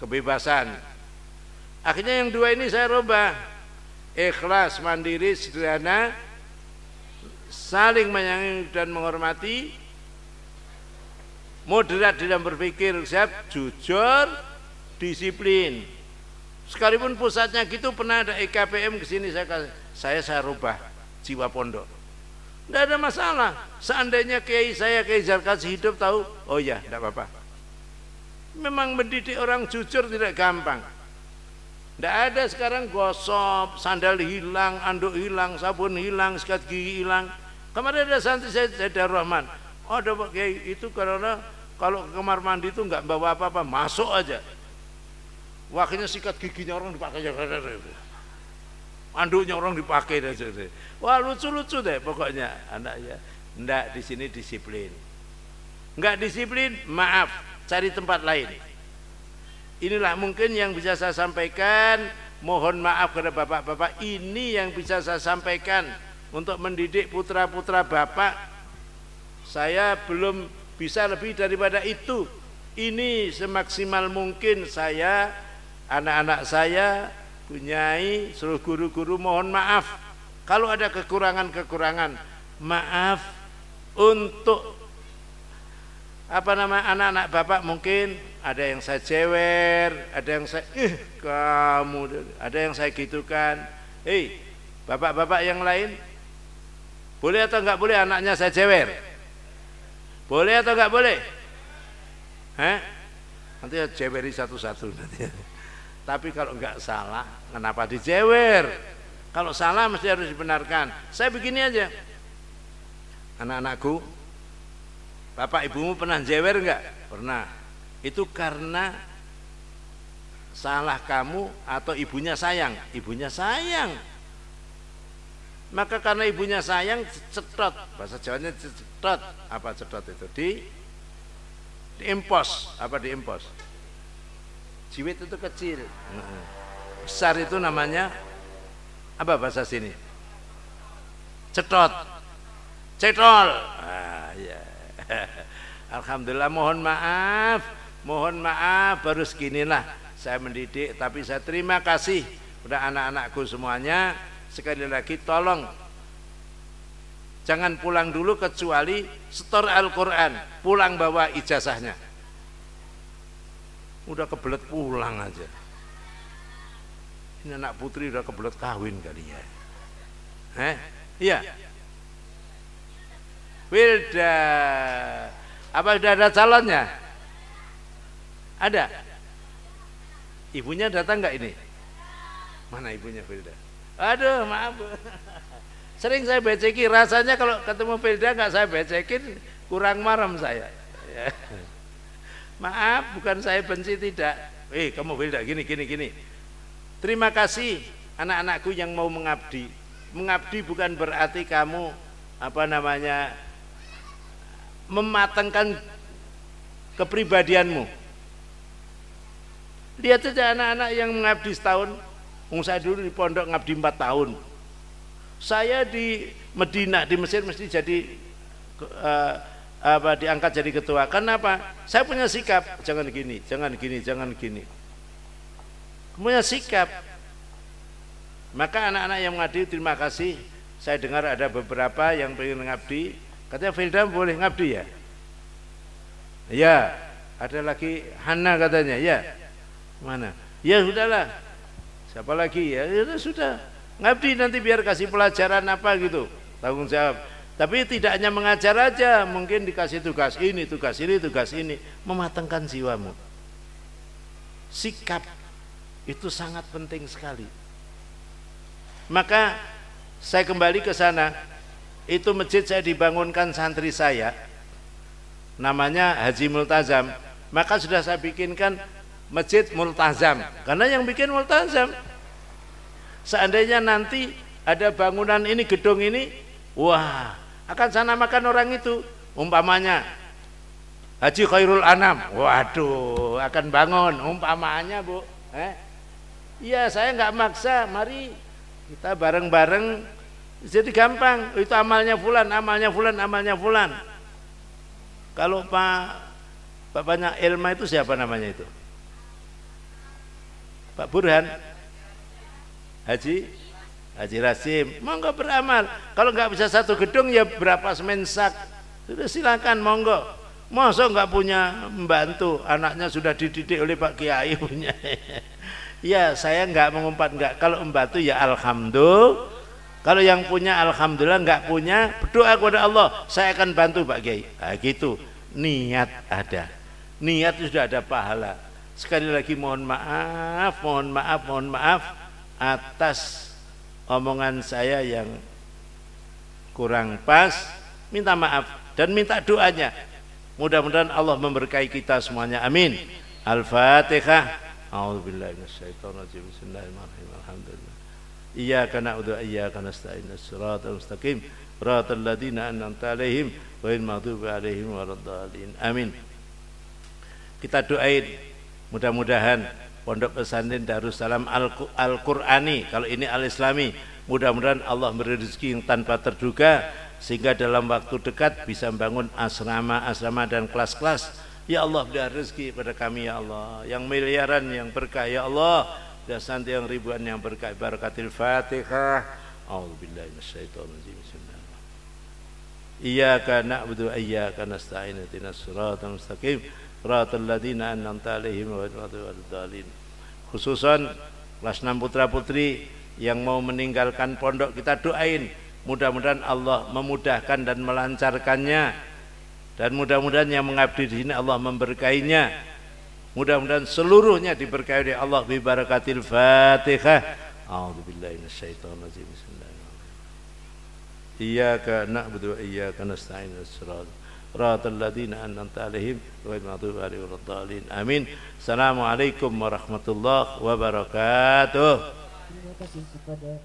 kebebasan. Akhirnya yang 2 ini saya rubah: ikhlas, mandiri, sederhana, saling menyayangi dan menghormati, moderat dalam berpikir, siap, jujur, disiplin. Sekalipun pusatnya gitu, pernah ada EKPM ke sini, saya rubah jiwa pondok. Tidak ada masalah. Seandainya kiai saya, Kiai Zarkasi hidup tahu, oh ya, tidak apa-apa. Memang mendidik orang jujur tidak gampang. Tidak ada sekarang gosop, sandal hilang, anduk hilang, sabun hilang, sikat gigi hilang. Kemarin ada santri saya Darul Rahman. Oh, ada Pak Kiai, itu karena kalau ke kamar mandi itu nggak bawa apa-apa, masuk aja. Wakilnya sikat giginya orang dipakai, anduknya orang dipakai aja. Wah, lucu-lucu deh pokoknya anaknya. Nggak, di sini disiplin. Nggak disiplin, maaf, cari tempat lain. Inilah mungkin yang bisa saya sampaikan. Mohon maaf kepada bapak-bapak, ini yang bisa saya sampaikan untuk mendidik putra-putra bapak. Saya belum bisa lebih daripada itu. Ini semaksimal mungkin saya, anak-anak saya, punyai, seluruh guru-guru mohon maaf kalau ada kekurangan-kekurangan. Maaf untuk anak-anak bapak, mungkin ada yang saya jewer, ada yang saya kamu, ada yang saya gitukan. Hei, bapak-bapak yang lain, boleh atau enggak boleh anaknya saya jewer? Boleh atau enggak boleh? Nanti jeweri satu-satu nanti. Tapi kalau enggak salah, kenapa dijewer? Kalau salah mesti harus dibenarkan. Saya begini aja, anak-anakku, bapak ibumu pernah jewer enggak? Pernah. Itu karena salah kamu atau ibunya sayang? Ibunya sayang. Maka karena ibunya sayang, cetot, bahasa Jawanya cetot. Apa cetot itu? Diimpos. Apa diimpos? Jiwit itu kecil, besar itu namanya apa bahasa sini? Cetot, cetol. Ya. Alhamdulillah, mohon maaf, baru seginilah saya mendidik, tapi saya terima kasih kepada anak-anakku semuanya. Sekali lagi tolong jangan pulang dulu kecuali setor Al-Quran, pulang bawa ijazahnya. Udah kebelet pulang aja. Ini anak putri udah kebelet kawin kali ya. Iya. Wilda, apa sudah ada calonnya? Ada. Ibunya datang nggak ini? Mana ibunya Wilda? Aduh, maaf. Sering saya beceki, rasanya kalau ketemu Wilda nggak saya becekin, kurang marem saya. Maaf, bukan saya benci, tidak. Kamu Wilda gini. Terima kasih anak-anakku yang mau mengabdi. Mengabdi bukan berarti kamu mematangkan kepribadianmu. Lihat saja anak-anak yang mengabdi setahun. Saya dulu di pondok ngabdi 4 tahun. Saya di Medina, di Mesir mesti jadi diangkat jadi ketua. Kenapa? Saya punya sikap, jangan gini. Punya sikap. Maka anak-anak yang mengabdi, terima kasih. Saya dengar ada beberapa yang pengen ngabdi. Katanya Wilda boleh ngabdi ya? Ya. Ada lagi Hana katanya, ya. Mana? Ya sudahlah. Siapa lagi ya? Ya sudah. Ngabdi nanti biar kasih pelajaran apa gitu. Tanggung jawab. Tapi tidak hanya mengajar aja, mungkin dikasih tugas ini, tugas ini, mematangkan jiwamu. Sikap itu sangat penting sekali. Maka saya kembali ke sana, itu masjid saya dibangunkan santri saya, namanya Haji Multazam. Maka sudah saya bikinkan masjid Multazam, karena yang bikin Multazam. Seandainya nanti ada bangunan ini, gedung ini, wah, akan saya namakan orang itu, umpamanya Haji Khairul Anam. Waduh, akan bangun umpamanya, Bu. Iya, saya nggak maksa, mari kita bareng-bareng, jadi gampang. Itu amalnya fulan. Kalau bapaknya Elma itu siapa namanya itu? Pak Burhan, Haji Haji Rasim, monggo beramal. Kalau nggak bisa satu gedung ya berapa semensak. Sudah silakan monggo. Masa nggak punya membantu, anaknya sudah dididik oleh Pak Kiai punya. Ya saya nggak mengumpat nggak. Kalau membantu ya alhamdulillah. Kalau yang punya alhamdulillah, nggak punya berdoa kepada Allah. Saya akan bantu Pak Kiai. Nah, gitu. Niat ada. Niat sudah ada pahala. Sekali lagi mohon maaf atas omongan saya yang kurang pas, minta maaf dan minta doanya. Mudah-mudahan Allah memberkahi kita semuanya. Amin. Al-Fatihah. A'udzubillahi minasyaitonirrajim. Bismillahirrahmanirrahim. Alhamdulillah. Iyyaka na'budu wa iyyaka nasta'in. Shiratal mustaqim. Shiratal ladzina an'amta 'alaihim ghairil maghdubi 'alaihim waladdallin. Amin. Kita doain mudah-mudahan Pondok Pesantren Darussalam Al-Qur'ani, kalau ini Al-Islami, mudah-mudahan Allah memberi rezeki yang tanpa terduga sehingga dalam waktu dekat bisa membangun asrama dan kelas-kelas. Ya Allah, beri rezeki pada kami ya Allah, yang miliaran yang berkah ya Allah, dan santi yang ribuan yang berkah. Barakatil Fatihah. A'udzubillahi minasyaitonirrajim. Bismillahirrahmanirrahim. Iyyaka na'budu wa iyyaka nasta'in. Ihdinas siratal mustaqim. Shiratal ladzina an'amta 'alaihim ghairil maghdubi 'alaihim. Khususan kelas 6 putra-putri yang mau meninggalkan pondok, kita doain mudah-mudahan Allah memudahkan dan melancarkannya, dan mudah-mudahan yang mengabdi di sini Allah memberkainya. Mudah-mudahan seluruhnya diberkahi oleh Allah bi barakatil Fatihah. A'udzubillahi minasyaitonir rajim. Bismillahirrahmanirrahim. Iyyaka na'budu wa iyyaka nasta'in. Shiratal ladzina an'amta 'alaihim ghairil maghdubi 'alaihim waladdallin. Amin. Assalamualaikum warahmatullahi wabarakatuh. Terima kasih kepada